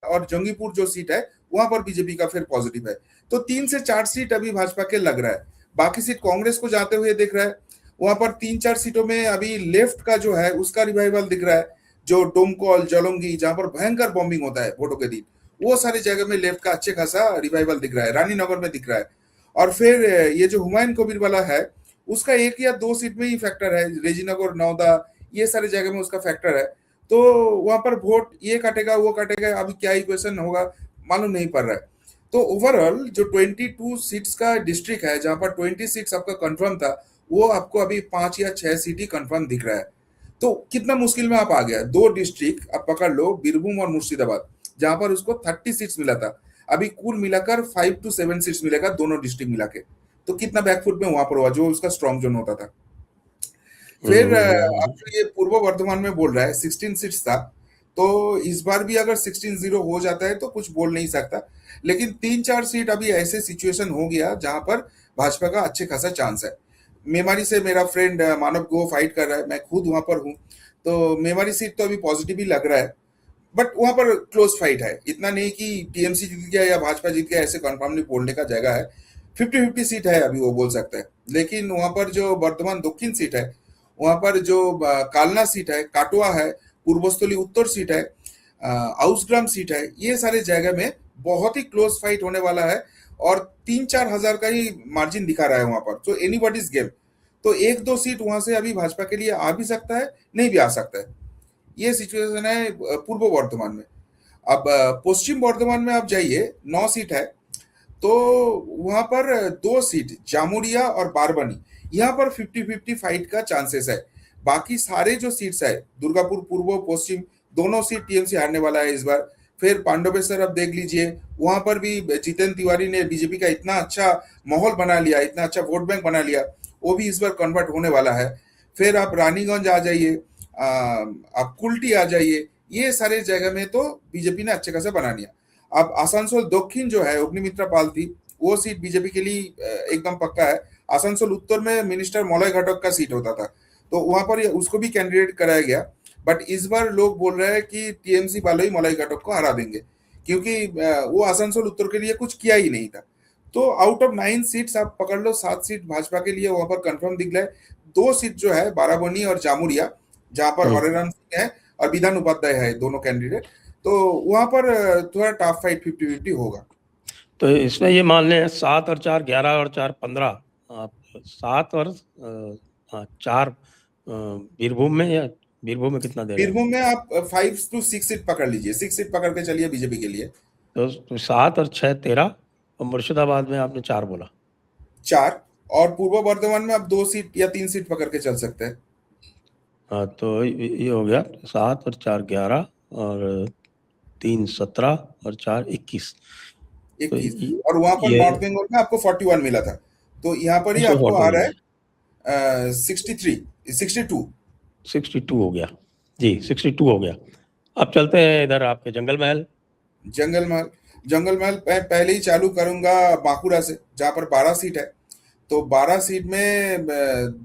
[SPEAKER 2] और जंगीपुर जो सीट है वहां पर बीजेपी का फिर पॉजिटिव है। तो 3 से 4 सीट अभी भाजपा के लग रहा है, बाकी सीट कांग्रेस को जाते हुए दिख रहा है। वहां पर 3-4 सीटों में अभी लेफ्ट का जो है उसका रिवाइवल दिख रहा है। जो डोमकॉल, जलोंगी, जहां पर भयंकर बॉम्बिंग होता है वोटों के दिन, वो सारी जगह में लेफ्ट का अच्छे खासा रिवाइवल दिख रहा है, रानीनगर में दिख रहा है। और फिर ये जो हुमायूं कबीर वाला है, उसका 1 या 2 सीट में ही फैक्टर है, रेजीनगर, नौदा, ये सारी जगह में उसका फैक्टर है। तो वहां पर वोट ये काटेगा वो काटेगा, अभी क्या इक्वेशन होगा मालूम नहीं पड़ रहा है। तो ओवरऑल जो 22 सीट्स का डिस्ट्रिक्ट है, जहां पर 26 आपका कंफर्म था, वो आपको अभी 5 या 6 सीट ही कंफर्म दिख रहा है। तो कितना मुश्किल में आप आ गया। 2 डिस्ट्रिक्ट आप पकड़ लो, बीरभूम और मुर्शिदाबाद, जहां पर उसको 30 सीट्स मिला था, अभी कुल मिलाकर 5 to 7 सीट्स मिलेगा दोनों डिस्ट्रिक्ट मिला के। तो कितना बैकफुट में वहां पर हुआ जो उसका स्ट्रॉन्ग जोन होता था। फिर अब
[SPEAKER 1] हम्म।
[SPEAKER 2] जो ये पूर्व वर्धमान में बोल रहा है 16 सीट्स था, तो इस बार भी अगर 16-0 हो जाता है तो कुछ बोल नहीं सकता। लेकिन 3-4 सीट अभी ऐसे सिचुएशन हो गया जहां पर भाजपा का अच्छे खासा चांस है। मेमारी से मेरा फ्रेंड मानव गो फाइट कर रहा है, मैं खुद वहां पर हूँ। तो मेमारी सीट तो अभी पॉजिटिव ही लग रहा है, बट वहां पर क्लोज फाइट है, इतना नहीं कि टीएमसी जीत गया या भाजपा जीत गया, ऐसे कंफर्मली बोलने का जगह है। 50-50 सीट है अभी, वो बोल सकता है। लेकिन वहां पर जो वर्तमान दक्षिण सीट है, वहां पर जो कालना सीट है, काटवा है, पूर्वस्थली उत्तर सीट है, आउसग्राम सीट है, ये सारे जगह में बहुत ही क्लोज फाइट होने वाला है। और 3-4 हजार का ही मार्जिन दिखा रहा है वहां पर, तो एनीबॉडीज गेम। तो 1-2 सीट वहां से अभी भाजपा के लिए आ भी सकता है, नहीं भी आ सकता है। ये सिचुएशन है पूर्व वर्धमान में। अब पश्चिम वर्धमान में आप जाइए, 9 सीट है। तो वहां पर 2 सीट जामुरिया और बारबनी, यहाँ पर 50-50 फाइट का चांसेस है। बाकी सारे जो सीट्स है, दुर्गापुर पूर्व, पश्चिम, दोनों सीट टीएमसी हारने वाला है इस बार। फिर पांडवेश्वर अब देख लीजिए, वहां पर भी जितेंद्र तिवारी ने बीजेपी का इतना अच्छा माहौल बना लिया, इतना अच्छा वोट बैंक बना लिया, वो भी इस बार कन्वर्ट होने वाला है। फिर आप रानीगंज आ जाइए, आप कुल्टी आ जाइए, ये सारे जगह में तो बीजेपी ने अच्छे खासा बना लिया। अब आसनसोल दक्षिण जो है, अग्निमित्रा पाल थी, वो सीट बीजेपी के लिए एकदम पक्का है। आसनसोल उत्तर में मिनिस्टर मलय घटक का सीट होता था, तो वहां पर उसको भी कैंडिडेट कराया गया। बट इस बार लोग बोल रहे हैं कि टीएमसी वाले ही मलय घटक को हरा देंगे, क्योंकि वो आसनसोल उत्तर के लिए कुछ किया ही नहीं था। तो आउट ऑफ 9 सीट्स आप पकड़ लो, 7 सीट भाजपा के लिए वहां पर कंफर्म दिख रहा है। 2 सीट जो है बाराबनी और जामुरिया, जहां पर
[SPEAKER 1] हम्म।
[SPEAKER 2] हरेराम सिंह है और विधान उपाध्याय है, दोनों कैंडिडेट। तो वहां पर थोड़ा टफ फाइट 50-50 होगा।
[SPEAKER 1] तो इसमें ये मान लें 7 और 4 11 और 4 15, आप 7 और 4 बीरभूम में, या बीरभूम में कितना दे रहे हैं?
[SPEAKER 2] बीरभूम में आप 5 to 6 सीट पकड़ लीजिए, 6 सीट पकड़ के चलिए बीजेपी के लिए।
[SPEAKER 1] तो 7 और 6 13, और मुर्शिदाबाद में आपने 4 बोला।
[SPEAKER 2] 4, और पूर्व वर्धमान में आप 2 सीट या 3 सीट पकड़ के चल सकते हैं।
[SPEAKER 1] हाँ, तो ये हो गया 7 और 4 11, और 3 17, और 4 21। तो
[SPEAKER 2] 21, और वहां पर
[SPEAKER 1] ये
[SPEAKER 2] नॉर्थ बंगाल में आपको 41 मिला था। तो यहाँ पर ही
[SPEAKER 1] इसमें
[SPEAKER 2] आपको आ
[SPEAKER 1] 41
[SPEAKER 2] रहा
[SPEAKER 1] है,
[SPEAKER 2] है 63, 62।
[SPEAKER 1] 62 हो गया जी, 62 हो गया। अब चलते हैं इधर आपके जंगल महल।
[SPEAKER 2] जंगल महल, जंगल महल मैं पहले ही चालू करूंगा बांकुड़ा से, जहां पर 12 सीट है। तो 12 सीट में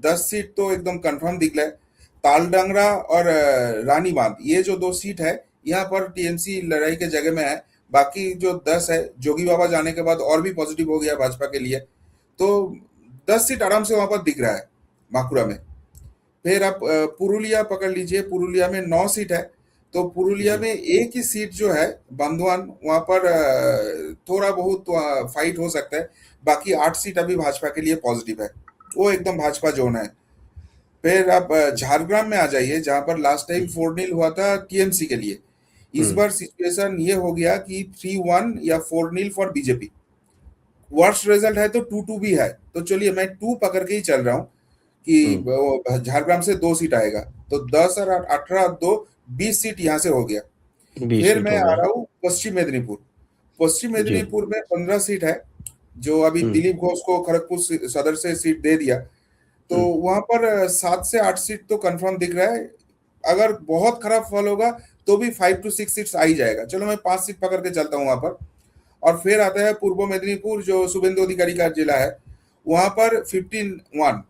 [SPEAKER 2] 10 सीट तो एकदम कंफर्म दिख रहा है। तालडंगरा और रानी बांध, ये जो 2 सीट है, यहाँ पर टीएमसी लड़ाई के जगह में है। बाकी जो 10 है, जोगी बाबा जाने के बाद और भी पॉजिटिव हो गया भाजपा के लिए। तो 10 सीट आराम से वहां पर दिख रहा है बांकुड़ा में। फिर आप पुरुलिया पकड़ लीजिए, पुरुलिया में 9 सीट है। तो पुरुलिया
[SPEAKER 1] जी।
[SPEAKER 2] में एक ही सीट जो है बंधवान, वहां पर थोड़ा बहुत फाइट हो सकता है। बाकी 8 सीट अभी भाजपा के लिए पॉजिटिव है, वो एकदम भाजपा जोन है। फिर आप झारग्राम में आ जाइए, जहां पर लास्ट टाइम 4-0 हुआ था टीएमसी के लिए। इस
[SPEAKER 1] हम्म।
[SPEAKER 2] बार सिचुएशन ये हो गया कि 3-1 या 4-0 फॉर बीजेपी। वर्स्ट रिजल्ट है तो 2-2 भी है, तो चलिए मैं 2 पकड़ के ही चल रहा हूँ। कि वो झारग्राम से 2 सीट आएगा, तो 10 और 18 2 20 सीट यहाँ से हो गया।
[SPEAKER 1] 20
[SPEAKER 2] फिर
[SPEAKER 1] सीट
[SPEAKER 2] मैं
[SPEAKER 1] हो
[SPEAKER 2] आ
[SPEAKER 1] गया।
[SPEAKER 2] रहा हूँ पश्चिम मेदिनीपुर। पश्चिम
[SPEAKER 1] जी।
[SPEAKER 2] मेदिनीपुर में 15 सीट है, जो अभी
[SPEAKER 1] हम्म।
[SPEAKER 2] दिलीप घोष को खड़गपुर सदर से सीट दे दिया। तो
[SPEAKER 1] हम्म।
[SPEAKER 2] वहां पर 7 से 8 सीट तो कंफर्म दिख रहा है। अगर बहुत खराब फॉल होगा तो भी 5 to 6 सीट्स आ ही जाएगा। चलो मैं 5 सीट पकड़ के चलता हूँ वहां पर। और फिर आता है पूर्व मेदिनीपुर, जो शुभेंदु अधिकारी का जिला है। वहां पर 15-1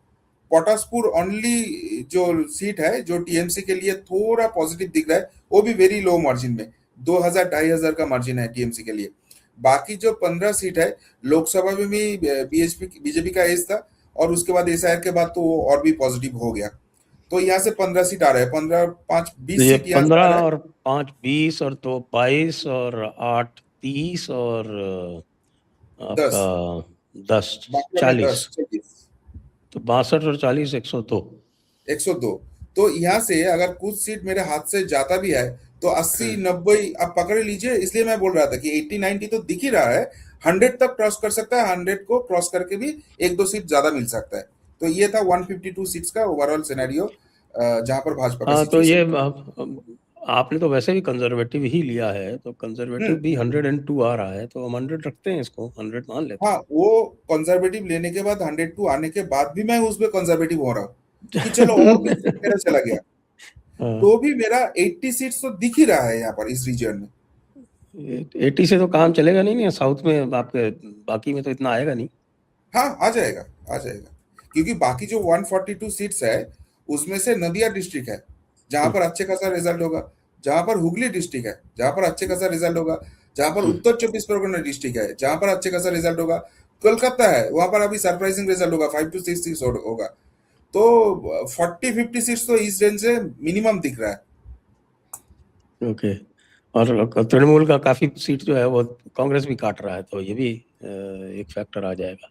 [SPEAKER 2] पोटासपुर ओनली जो सीट है, जो टीएमसी के लिए थोड़ा पॉजिटिव दिख रहा है, वो भी वेरी लो मार्जिन में, 2000 2500 का मार्जिन है टीएमसी के लिए। बाकी जो 15 सीट है, लोकसभा में भी बीजेपी का एज था, और उसके बाद एसआईआर के बाद तो वो और भी पॉजिटिव हो गया। तो यहाँ से 15 सीट आ रहा है, 15 5
[SPEAKER 1] तो
[SPEAKER 2] 20
[SPEAKER 1] ये
[SPEAKER 2] सीट यहाँ से
[SPEAKER 1] 15
[SPEAKER 2] आ रहा है।
[SPEAKER 1] और 5 20 और तो 22 और 8 30 और आपका
[SPEAKER 2] 10,
[SPEAKER 1] 10
[SPEAKER 2] बांकुड़ा में
[SPEAKER 1] 40।
[SPEAKER 2] 10 26,
[SPEAKER 1] तो 62 और 40 102।
[SPEAKER 2] 102। तो यहाँ से अगर कुछ सीट मेरे हाथ से जाता भी है तो 80 90 आप पकड़ लीजिए। इसलिए मैं बोल रहा था कि 80 90 तो दिख ही रहा है, 100 तक क्रॉस कर सकता है, 100 को क्रॉस करके भी 1 2 सीट ज्यादा मिल सकता है। तो ये था 152 सीट्स का ओवरऑल सिनेरियो, जहां पर भाजपा का
[SPEAKER 1] हाँ, तो ये
[SPEAKER 2] सिचुएशन।
[SPEAKER 1] आपने तो वैसे भी कंजर्वेटिव ही लिया है, तो कंजर्वेटिव
[SPEAKER 2] हम्म।
[SPEAKER 1] भी 102 आ रहा है, तो हम 100 रखते हैं, इसको 100 मान लेते
[SPEAKER 2] हाँ, वो कंजर्वेटिव लेने के बाद 102 आने के बाद भी मैं उसमें कंजर्वेटिव हो रहा हूँ कि चलो और भी सीट मेरा चला गया,
[SPEAKER 1] हैं।
[SPEAKER 2] तो भी मेरा 80 सीट्स तो दिख ही रहा है यहाँ पर इस रीजन में।
[SPEAKER 1] 80 से तो काम चलेगा नहीं, नहीं साउथ में आपके, बाकी में तो इतना आएगा नहीं।
[SPEAKER 2] हाँ, आ जाएगा, आ जाएगा। क्योंकि बाकी जो 142 सीट्स है, उसमें से नदिया डिस्ट्रिक्ट है जहां
[SPEAKER 1] हम्म।
[SPEAKER 2] पर अच्छे खासा रिजल्ट होगा, जहां पर हुगली डिस्ट्रिक्ट है जहां पर अच्छे खासा रिजल्ट होगा, जहां पर
[SPEAKER 1] हम्म।
[SPEAKER 2] उत्तर 24 परगना डिस्ट्रिक्ट है जहां पर अच्छे खासा रिजल्ट होगा, कोलकाता है वहां पर अभी सरप्राइजिंग रिजल्ट होगा, 5 to 6 सीट्स होगा। तो 40 50 सीट्स तो इस रेंज से मिनिमम दिख रहा है।
[SPEAKER 1] ओके। और तृणमूल का काफी सीट जो है वो कांग्रेस भी काट रहा है, तो ये भी एक फैक्टर आ जाएगा।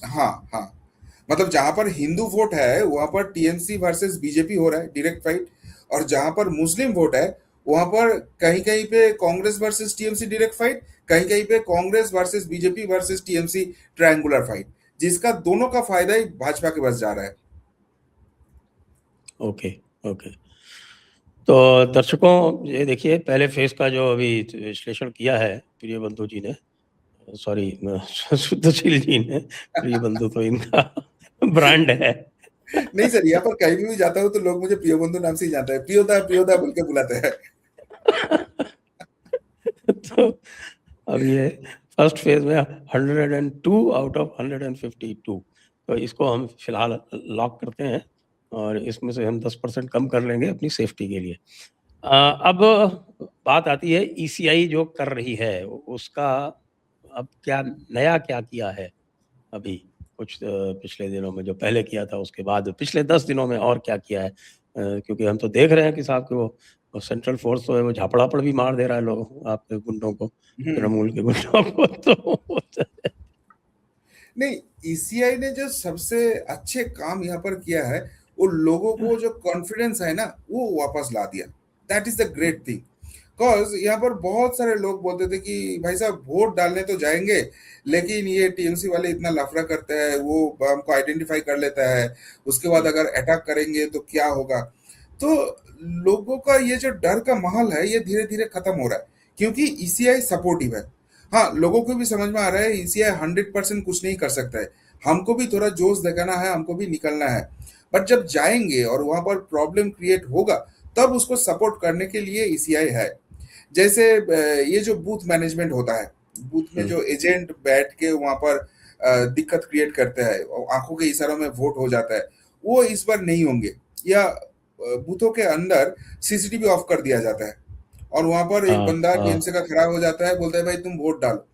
[SPEAKER 2] हाँ, हाँ। मतलब जहां पर हिंदू वोट है वहां पर टीएमसी वर्सेस बीजेपी हो रहा है, डायरेक्ट फाइट। और जहां पर मुस्लिम वोट है वहां पर कहीं कहीं पे Congress versus TMC direct fight, कहीं कहीं पे Congress versus BJP versus TMC triangular fight, जिसका दोनों का फायदा ही भाजपा के पास जा रहा है।
[SPEAKER 1] ओके। ओके। तो दर्शकों, ये देखिए पहले फेज का जो अभी विश्लेषण किया है प्रिय बंधु जी ने, सॉरी शुद्धशील जी ने, प्रिय बंधु तो इनका ब्रांड है।
[SPEAKER 2] नहीं सर, यहाँ पर कहीं भी जाता हूँ तो लोग मुझे प्रियो बंधु नाम से ही जानते हैं, प्रियोदा प्रियोदा बोल के बुलाते हैं।
[SPEAKER 1] तो अब ये फर्स्ट फेज में 102 आउट ऑफ 152, तो इसको हम फिलहाल लॉक करते हैं, और इसमें से हम 10% कम कर लेंगे अपनी सेफ्टी के लिए। अब बात आती है ईसीआई जो कर रही है उसका, अब क्या नया क्या किया है अभी कुछ पिछले दिनों में, जो पहले किया था उसके बाद पिछले 10 दिनों में और क्या किया है? क्योंकि हम तो देख रहे हैं कि साहब के वो सेंट्रल फोर्स तो है, वो झापड़ापड़ भी मार दे रहा है लोगों, आपके गुंडों को, तृणमूल के गुंडों को। तो
[SPEAKER 2] नहीं, ईसीआई ने जो सबसे अच्छे काम यहाँ पर किया है, वो लोगों को जो कॉन्फिडेंस है ना, वो वापस ला दिया। That is the great thing. Cause यहाँ पर बहुत सारे लोग बोलते थे कि भाई साहब वोट डालने तो जाएंगे, लेकिन ये टीएमसी वाले इतना लफड़ा करते हैं, वो हमको आइडेंटिफाई कर लेता है, उसके बाद अगर अटैक करेंगे तो क्या होगा। तो लोगों का ये जो डर का माहौल है, ये धीरे धीरे खत्म हो रहा है, क्योंकि ईसीआई सपोर्टिव है। हाँ, लोगों को भी समझ में आ रहा है ईसीआई 100% कुछ नहीं कर सकता है, हमको भी थोड़ा जोश दिखाना है, हमको भी निकलना है। बट जब जाएंगे और वहां पर प्रॉब्लम क्रिएट होगा, तब उसको सपोर्ट करने के लिए ईसीआई है। जैसे ये जो बूथ मैनेजमेंट होता है, बूथ में जो एजेंट बैठ के वहां पर दिक्कत क्रिएट करते हैं, आंखों के इशारों में वोट हो जाता है, वो इस बार नहीं होंगे। या बूथों के अंदर सीसीटीवी ऑफ कर दिया जाता है, और वहां पर एक
[SPEAKER 1] हाँ,
[SPEAKER 2] बंदा
[SPEAKER 1] हाँ।
[SPEAKER 2] टीएमसी का खड़ा हो जाता है, बोलता है भाई तुम वोट डालो,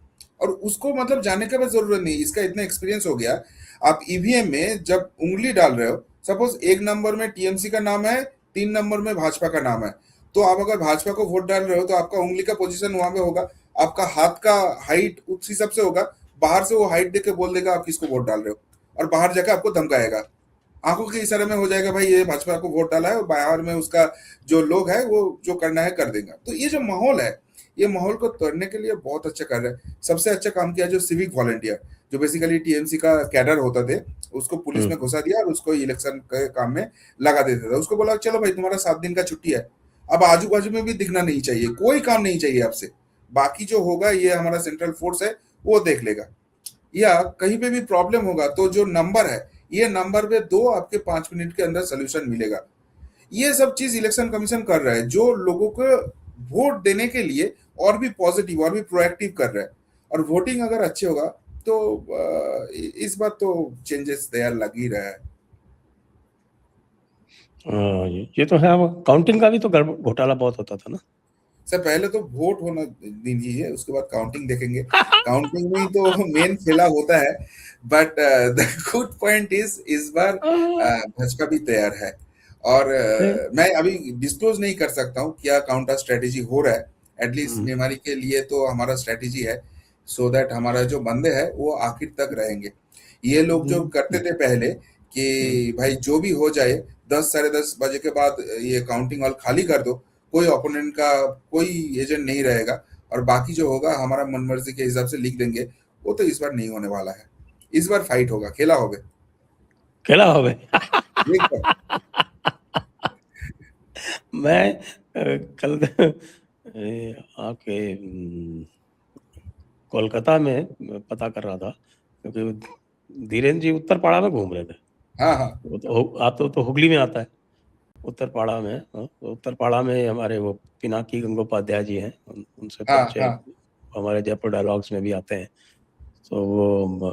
[SPEAKER 2] और उसको मतलब जाने का भी जरूरत नहीं, इसका इतना एक्सपीरियंस हो गया। आप ईवीएम में जब उंगली डाल रहे हो, सपोज 1 नंबर में टीएमसी का नाम है, 3 नंबर में भाजपा का नाम है, तो आप अगर भाजपा को वोट डाल रहे हो तो आपका उंगली का पोजीशन वहां पे होगा, आपका हाथ का हाइट उस हिसाब से होगा। बाहर से वो हाइट देख के बोल देगा आप किसको वोट डाल रहे हो, और बाहर जाकर आपको धमकाएगा, आंखों के इशारे में हो जाएगा भाई ये भाजपा को वोट डाला है, और बाहर में उसका जो लोग है वो जो करना है कर देगा। तो ये जो माहौल है, ये माहौल को तोड़ने के लिए बहुत अच्छा कर रहा है। सबसे अच्छा काम किया जो सिविक वॉलंटियर, जो बेसिकली टीएमसी का कैडर होता थे, उसको पुलिस में
[SPEAKER 1] हम्म।
[SPEAKER 2] घुसा दिया और उसको इलेक्शन के काम में लगा देता था। उसको बोला चलो भाई तुम्हारा 7 दिन का छुट्टी है, अब आजू बाजू में भी दिखना नहीं चाहिए, कोई काम नहीं चाहिए आपसे, बाकी जो होगा ये हमारा सेंट्रल फोर्स है वो देख लेगा। या कहीं पे भी प्रॉब्लम होगा तो जो नंबर है, ये नंबर पे दो, आपके 5 मिनट के अंदर सोल्यूशन मिलेगा। ये सब चीज इलेक्शन कमीशन कर रहा है, जो लोगों को वोट देने के लिए और भी पॉजिटिव और भी प्रोएक्टिव कर रहा है। और वोटिंग अगर अच्छे होगा तो इस बार तो चेंजेस तैयार लग ही रहा है।
[SPEAKER 1] ये तो है। अब काउंटिंग का भी तो गड़बड़ घोटाला बहुत होता था ना।
[SPEAKER 2] सर पहले तो वोट होना दीजिए, उसके बाद काउंटिंग देखेंगे। काउंटिंग में ही तो मेन खेला होता है। बट द गुड पॉइंट इस बार भाजपा भी तैयार है। और मैं अभी डिस्क्लोज नहीं कर सकता हूँ क्या काउंटर स्ट्रेटेजी हो रहा है। एटलीस्ट मेमारी के लिए तो हमारा स्ट्रेटेजी है, सो दैट हमारा जो बंदे हैं वो आखिर तक रहेंगे। ये लोग जो करते थे पहले कि भाई जो भी हो जाए 10 साढ़े 10 बजे के बाद ये काउंटिंग हॉल खाली कर दो, कोई ओपोनेंट का कोई एजेंट नहीं रहेगा और बाकी जो होगा हमारा मनमर्जी के हिसाब से लिख देंगे, वो तो इस बार नहीं होने वाला है। इस बार फाइट होगा, खेला होगा,
[SPEAKER 1] खेला हो गए।
[SPEAKER 2] एकदम।
[SPEAKER 1] मैं कल आपके कोलकाता में पता कर रहा था, क्योंकि धीरेन्द्र जी उत्तरपाड़ा में घूम रहे थे।
[SPEAKER 2] हाँ हाँ
[SPEAKER 1] वो तो आप तो हुगली में आता है, उत्तरपाड़ा में। तो उत्तरपाड़ा में हमारे वो पिनाकी गंगोपाध्याय जी हैं, उनसे
[SPEAKER 2] हाँ
[SPEAKER 1] परिचय,
[SPEAKER 2] हाँ
[SPEAKER 1] हमारे जयपुर डायलॉग्स में भी आते हैं, तो वो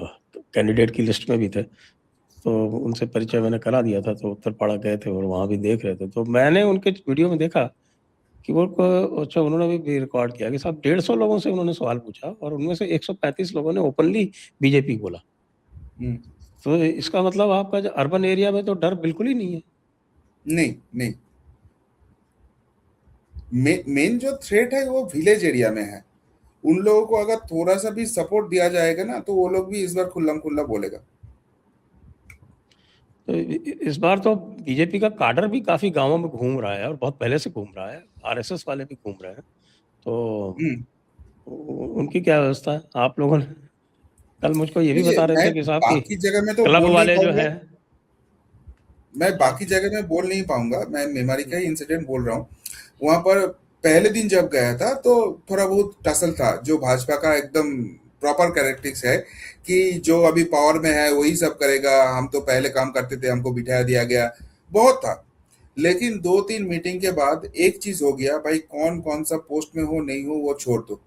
[SPEAKER 1] कैंडिडेट की लिस्ट में भी थे। तो उनसे परिचय मैंने करा दिया था, तो उत्तरपाड़ा गए थे और वहाँ भी देख रहे थे। तो मैंने उनके वीडियो में देखा कि वो अच्छा, उन्होंने भी रिकॉर्ड किया कि साहब 150 लोगों से उन्होंने सवाल पूछा और उनमें से 135 लोगों ने ओपनली बीजेपी बोला। तो इसका मतलब आपका जो अर्बन एरिया में तो डर बिल्कुल ही नहीं है।
[SPEAKER 2] नहीं नहीं, मेन जो थ्रेट है वो विलेज एरिया में है। उन लोगों को अगर थोड़ा सा भी सपोर्ट दिया जाएगा ना तो वो लोग भी इस बार खुल्लम खुल्ला बोलेगा।
[SPEAKER 1] तो इस बार तो बीजेपी का काडर भी काफी गांवों में घूम रहा है और बहुत पहले से घूम रहा है, आरएसएस वाले भी घूम रहे हैं। तो
[SPEAKER 2] हम्म
[SPEAKER 1] उनकी क्या व्यवस्था है? आप लोगों ने कल मुझको ये भी
[SPEAKER 2] देखिए,
[SPEAKER 1] बता रहे
[SPEAKER 2] मैं
[SPEAKER 1] थे कि साहब की
[SPEAKER 2] बाकी जगह में तो
[SPEAKER 1] क्लब
[SPEAKER 2] बोल नहीं
[SPEAKER 1] वाले जो
[SPEAKER 2] पाऊंगा।
[SPEAKER 1] है।
[SPEAKER 2] मैं बाकी जगह में बोल नहीं पाऊंगा, मैं मेमारी का ही इंसिडेंट बोल रहा हूँ। वहां पर पहले दिन जब गया था तो थोड़ा बहुत टसल था, जो भाजपा का एकदम प्रॉपर कैरेक्टरिस्टिक्स है कि जो अभी पावर में है वही सब करेगा, हम तो पहले काम करते थे, हमको बिठा दिया गया, बहुत था। लेकिन 2-3 मीटिंग के बाद एक चीज हो गया, भाई कौन कौन सा पोस्ट में हो नहीं हो वो छोड़ दो,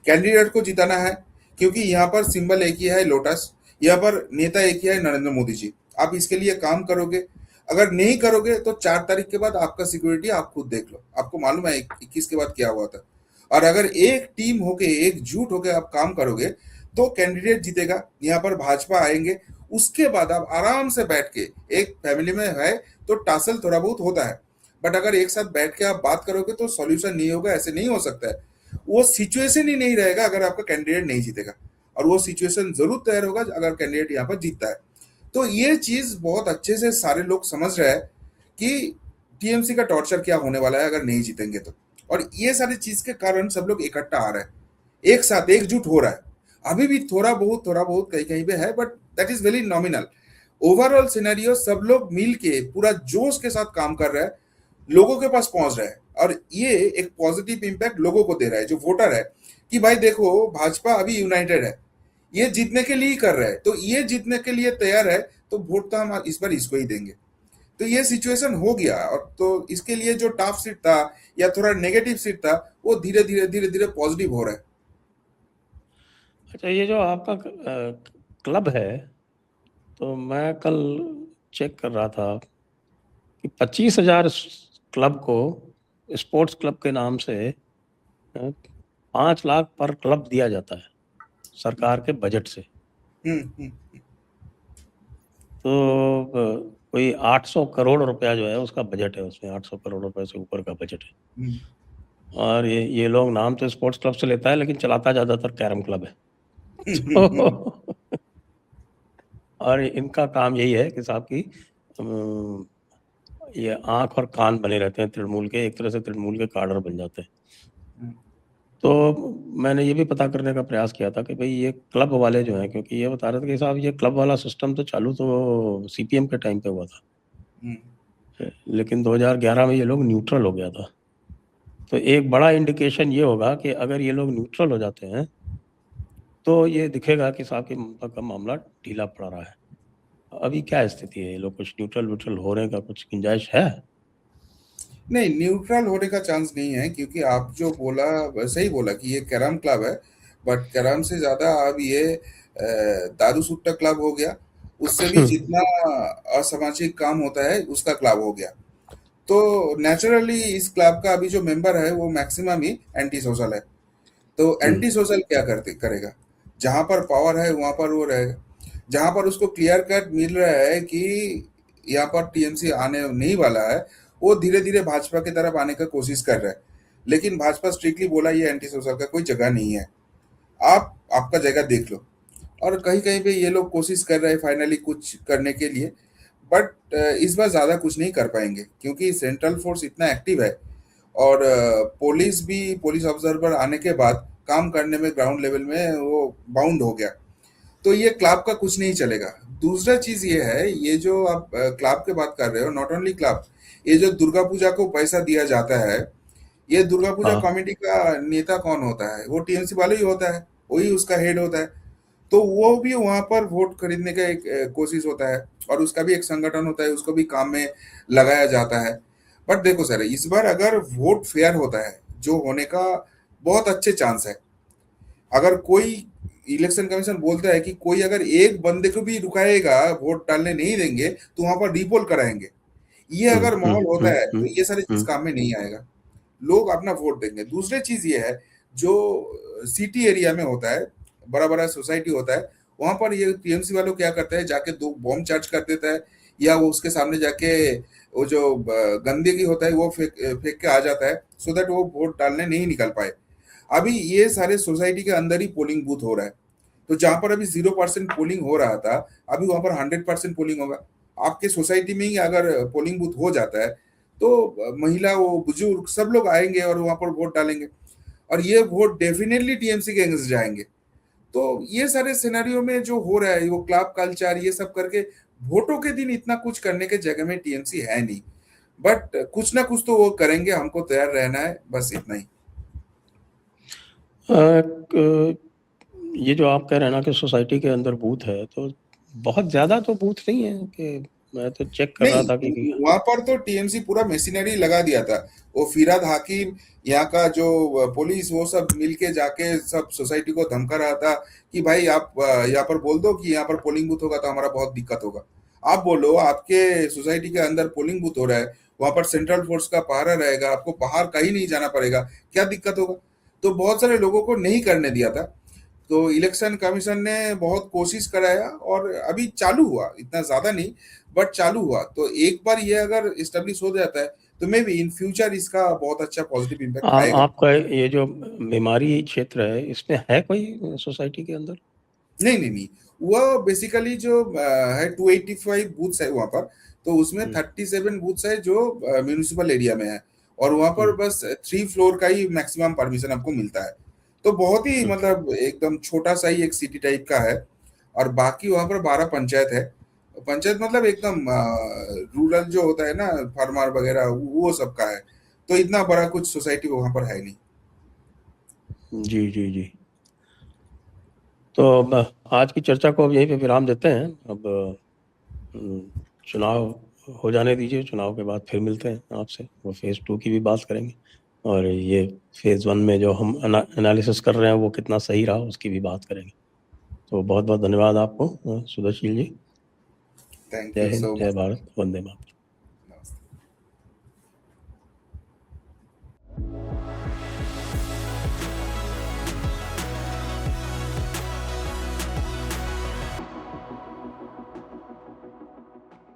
[SPEAKER 2] कैंडिडेट को जिताना है। क्योंकि यहाँ पर सिंबल एक ही है, लोटस। यहाँ पर नेता एक ही है, नरेंद्र मोदी जी। आप इसके लिए काम करोगे, अगर नहीं करोगे तो 4 तारीख के बाद आपका सिक्योरिटी आप खुद देख लो। आपको मालूम है 21 के बाद क्या हुआ था। और अगर एक टीम होके एकजुट होके आप काम करोगे तो कैंडिडेट जीतेगा। यहाँ पर भाजपा आएंगे, उसके बाद आप आराम से बैठ के, एक फैमिली में है तो टासल थोड़ा बहुत होता है, बट अगर एक साथ बैठ के आप बात करोगे तो सॉल्यूशन नहीं होगा। ऐसे नहीं हो सकता है, वो सिचुएशन ही नहीं रहेगा अगर आपका कैंडिडेट नहीं जीतेगा। और वो सिचुएशन जरूर तैयार होगा अगर कैंडिडेट यहाँ पर जीतता है। तो ये चीज बहुत अच्छे से सारे लोग समझ रहे हैं कि टीएमसी का टॉर्चर क्या होने वाला है अगर नहीं जीतेंगे तो। और ये सारी चीज के कारण सब लोग इकट्ठा आ रहे हैं, एक साथ एकजुट हो रहा है। अभी भी थोड़ा बहुत कहीं कहीं पे है, but that is very nominal. Overall scenario सब लोग मिल के पूरा जोश के साथ काम कर रहे हैं, लोगों के पास पहुंच रहा है। और ये एक पॉजिटिव इंपैक्ट लोगों को दे रहा है, जो वोटर है, कि भाई देखो भाजपा अभी यूनाइटेड है, ये जीतने के लिए ही कर रहा है, तो ये जीतने के लिए तैयार है, तो वोट तो हम इस बार इसको ही देंगे। तो ये सिचुएशन हो गया। और तो इसके लिए जो टफ सीट था या थोड़ा नेगेटिव सीट था, वो धीरे धीरे पॉजिटिव हो रहा है।
[SPEAKER 1] अच्छा, ये जो आपका क्लब है, तो मैं कल चेक कर रहा था कि 25,000 क्लब को, स्पोर्ट्स क्लब के नाम से 5 लाख पर क्लब दिया जाता है सरकार के बजट से।
[SPEAKER 2] हम्म।
[SPEAKER 1] तो कोई 800 करोड़ रुपया जो है उसका बजट है, उसमें 800 करोड़ रुपए से ऊपर का बजट है। और ये लोग नाम तो स्पोर्ट्स क्लब से लेता है, लेकिन चलाता ज्यादातर कैरम क्लब है। तो और इनका काम यही है कि साहब की ये आंख और कान बने रहते हैं तृणमूल के, एक तरह से तृणमूल के कार्डर बन जाते हैं। तो मैंने ये भी पता करने का प्रयास किया था कि भाई ये क्लब वाले जो हैं, क्योंकि ये बता रहे थे कि साहब ये क्लब वाला सिस्टम तो चालू तो सीपीएम के टाइम पे हुआ था, लेकिन 2011 में ये लोग न्यूट्रल हो गया था। तो एक बड़ा इंडिकेशन ये होगा कि अगर ये लोग न्यूट्रल हो जाते हैं तो ये दिखेगा कि साहब की ममता का मामला ढीला पड़ रहा है। अभी क्या स्थिति है, ये लोग कुछ न्यूट्रल होने का कुछ गुंजाइश है?
[SPEAKER 2] नहीं, न्यूट्रल होने का चांस नहीं है, क्योंकि आप जो बोला सही बोला कि ये कैरम क्लब है, बट कैरम से ज्यादा अब ये दारू सुट्टा क्लब हो गया। उससे भी जितना असामाजिक काम होता है उसका क्लब हो गया। तो नेचुरली इस क्लब का अभी जो मेंबर है वो मैक्सिमम ही एंटी सोशल है। तो एंटी सोशल क्या करते करेगा? जहां पर पावर है वहां पर वो रहेगा। जहां पर उसको क्लियर कट मिल रहा है कि यहाँ पर टीएमसी आने नहीं वाला है, वो धीरे धीरे भाजपा की तरफ आने का कोशिश कर रहा है। लेकिन भाजपा स्ट्रिक्टली बोला ये एंटी सोशल का कोई जगह नहीं है, आप आपका जगह देख लो। और कहीं कहीं पे ये लोग कोशिश कर रहे हैं फाइनली कुछ करने के लिए, बट इस बार ज्यादा कुछ नहीं कर पाएंगे, क्योंकि सेंट्रल फोर्स इतना एक्टिव है। और पुलिस भी, पुलिस ऑब्जर्वर आने के बाद काम करने में ग्राउंड लेवल में वो बाउंड हो गया। तो ये क्लब का कुछ नहीं चलेगा। दूसरा चीज ये है, ये जो आप क्लब की बात कर रहे हो, नॉट ओनली क्लब, ये जो दुर्गा पूजा को पैसा दिया जाता है, ये दुर्गा पूजा
[SPEAKER 1] हाँ,
[SPEAKER 2] कमेटी का नेता कौन होता है? वो टीएमसी वाला ही होता है, वही उसका हेड होता है। तो वो भी वहां पर वोट खरीदने का एक कोशिश होता है, और उसका भी एक संगठन होता है, उसको भी काम में लगाया जाता है। बट देखो सर, इस बार अगर वोट फेयर होता है, जो होने का बहुत अच्छे चांस है, अगर कोई इलेक्शन कमीशन बोलता है कि कोई अगर एक बंदे को भी रुकाएगा, वोट डालने नहीं देंगे, तो वहां पर रिपोल कराएंगे, ये
[SPEAKER 1] हम्म,
[SPEAKER 2] अगर
[SPEAKER 1] हम्म,
[SPEAKER 2] माहौल होता
[SPEAKER 1] हम्म,
[SPEAKER 2] है तो
[SPEAKER 1] हम्म,
[SPEAKER 2] ये सारी चीज
[SPEAKER 1] हम्म,
[SPEAKER 2] काम में नहीं आएगा। लोग अपना वोट देंगे। दूसरी चीज ये है, जो सिटी एरिया में होता है, बड़ा बड़ा सोसाइटी होता है, वहां पर ये टीएमसी वालों क्या करता है, जाके दो बॉम्ब चार्ज कर देता है, या वो उसके सामने जाके वो जो गंदगी होता है वो फेंक फेंक के आ जाता है, सो दैट वो वोट डालने नहीं निकल पाए। अभी ये सारे सोसाइटी के अंदर ही पोलिंग बूथ हो रहा है। तो जहां पर अभी 0% पोलिंग हो रहा था, अभी वहां पर 100% पोलिंग होगा। आपके सोसाइटी में ही अगर पोलिंग बूथ हो जाता है, तो महिला, वो बुजुर्ग, सब लोग आएंगे और वहां पर वोट डालेंगे, और ये वोट डेफिनेटली टीएमसी के अगेंस्ट जाएंगे। तो ये सारे सिनेरियो में जो हो रहा है, वो क्लब कल्चर ये सब करके वोटों के दिन इतना कुछ करने के जगह में टीएमसी है नहीं। बट कुछ ना कुछ तो वो करेंगे, हमको तैयार रहना है, बस इतना ही।
[SPEAKER 1] ये जो आप कह रहे हैं ना कि सोसाइटी के अंदर बूथ है, तो बहुत ज्यादा तो बूथ नहीं है कि मैं तो चेक कर रहा था कि
[SPEAKER 2] नहीं, वहां पर तो टीएमसी पूरा मशीनरी लगा दिया था। वो फिराद हाकिम, यहाँ का जो पुलिस, वो सब मिलके जाके सब सोसाइटी को धमका रहा था कि भाई आप यहाँ पर बोल दो कि यहाँ पर पोलिंग बूथ होगा तो हमारा बहुत दिक्कत होगा। आप बोलो, आपके सोसाइटी के अंदर पोलिंग बूथ हो रहा है, वहां पर सेंट्रल फोर्स का पहरा रहेगा, आपको बाहर कहीं नहीं जाना पड़ेगा, क्या दिक्कत होगा? तो बहुत सारे लोगों को नहीं करने दिया था। तो इलेक्शन कमीशन ने बहुत कोशिश कराया, और अभी चालू हुआ, इतना ज्यादा नहीं, बट चालू हुआ। तो एक बार ये अगर इस्टेब्लिश हो जाता है, तो मे बी इन फ्यूचर इसका बहुत अच्छा पॉजिटिव इम्पैक्ट आएगा।
[SPEAKER 1] आपका ये जो बीमारी क्षेत्र है, इसमें है कोई सोसाइटी के अंदर?
[SPEAKER 2] नहीं नहीं नहीं, वो बेसिकली जो है 285 बूथ्स है वहां पर। तो उसमें
[SPEAKER 1] हम्म,
[SPEAKER 2] 37 बूथ्स है जो म्यूनिसिपल एरिया में है, और वहां पर
[SPEAKER 1] हम्म,
[SPEAKER 2] बस 3 फ्लोर का ही मैक्सिमम परमिशन आपको मिलता है। तो बहुत ही
[SPEAKER 1] हम्म,
[SPEAKER 2] मतलब एकदम छोटा सा ही एक सिटी टाइप का है। और बाकी वहां पर 12 पंचायत है। पंचायत मतलब एकदम रूरल जो होता है ना, फार्मर वगैरह, वो सब का है। तो इतना बड़ा कुछ सोसाइटी वहां पर है नहीं।
[SPEAKER 1] जी जी जी। तो अब आज की चर्चा को अब यहीं पे विराम देते हैं। अब चुनाव हो जाने दीजिए, चुनाव के बाद फिर मिलते हैं आपसे, वो फेज़ 2 की भी बात करेंगे, और ये फेज़ 1 में जो हम एनालिसिस कर रहे हैं वो कितना सही रहा उसकी भी बात करेंगे। तो बहुत बहुत धन्यवाद आपको सुदर्शील जी।
[SPEAKER 2] थैंक
[SPEAKER 1] जय
[SPEAKER 2] यू
[SPEAKER 1] हिंद,
[SPEAKER 2] सो
[SPEAKER 1] जय
[SPEAKER 2] मच।
[SPEAKER 1] भारत, वंदे मातरम।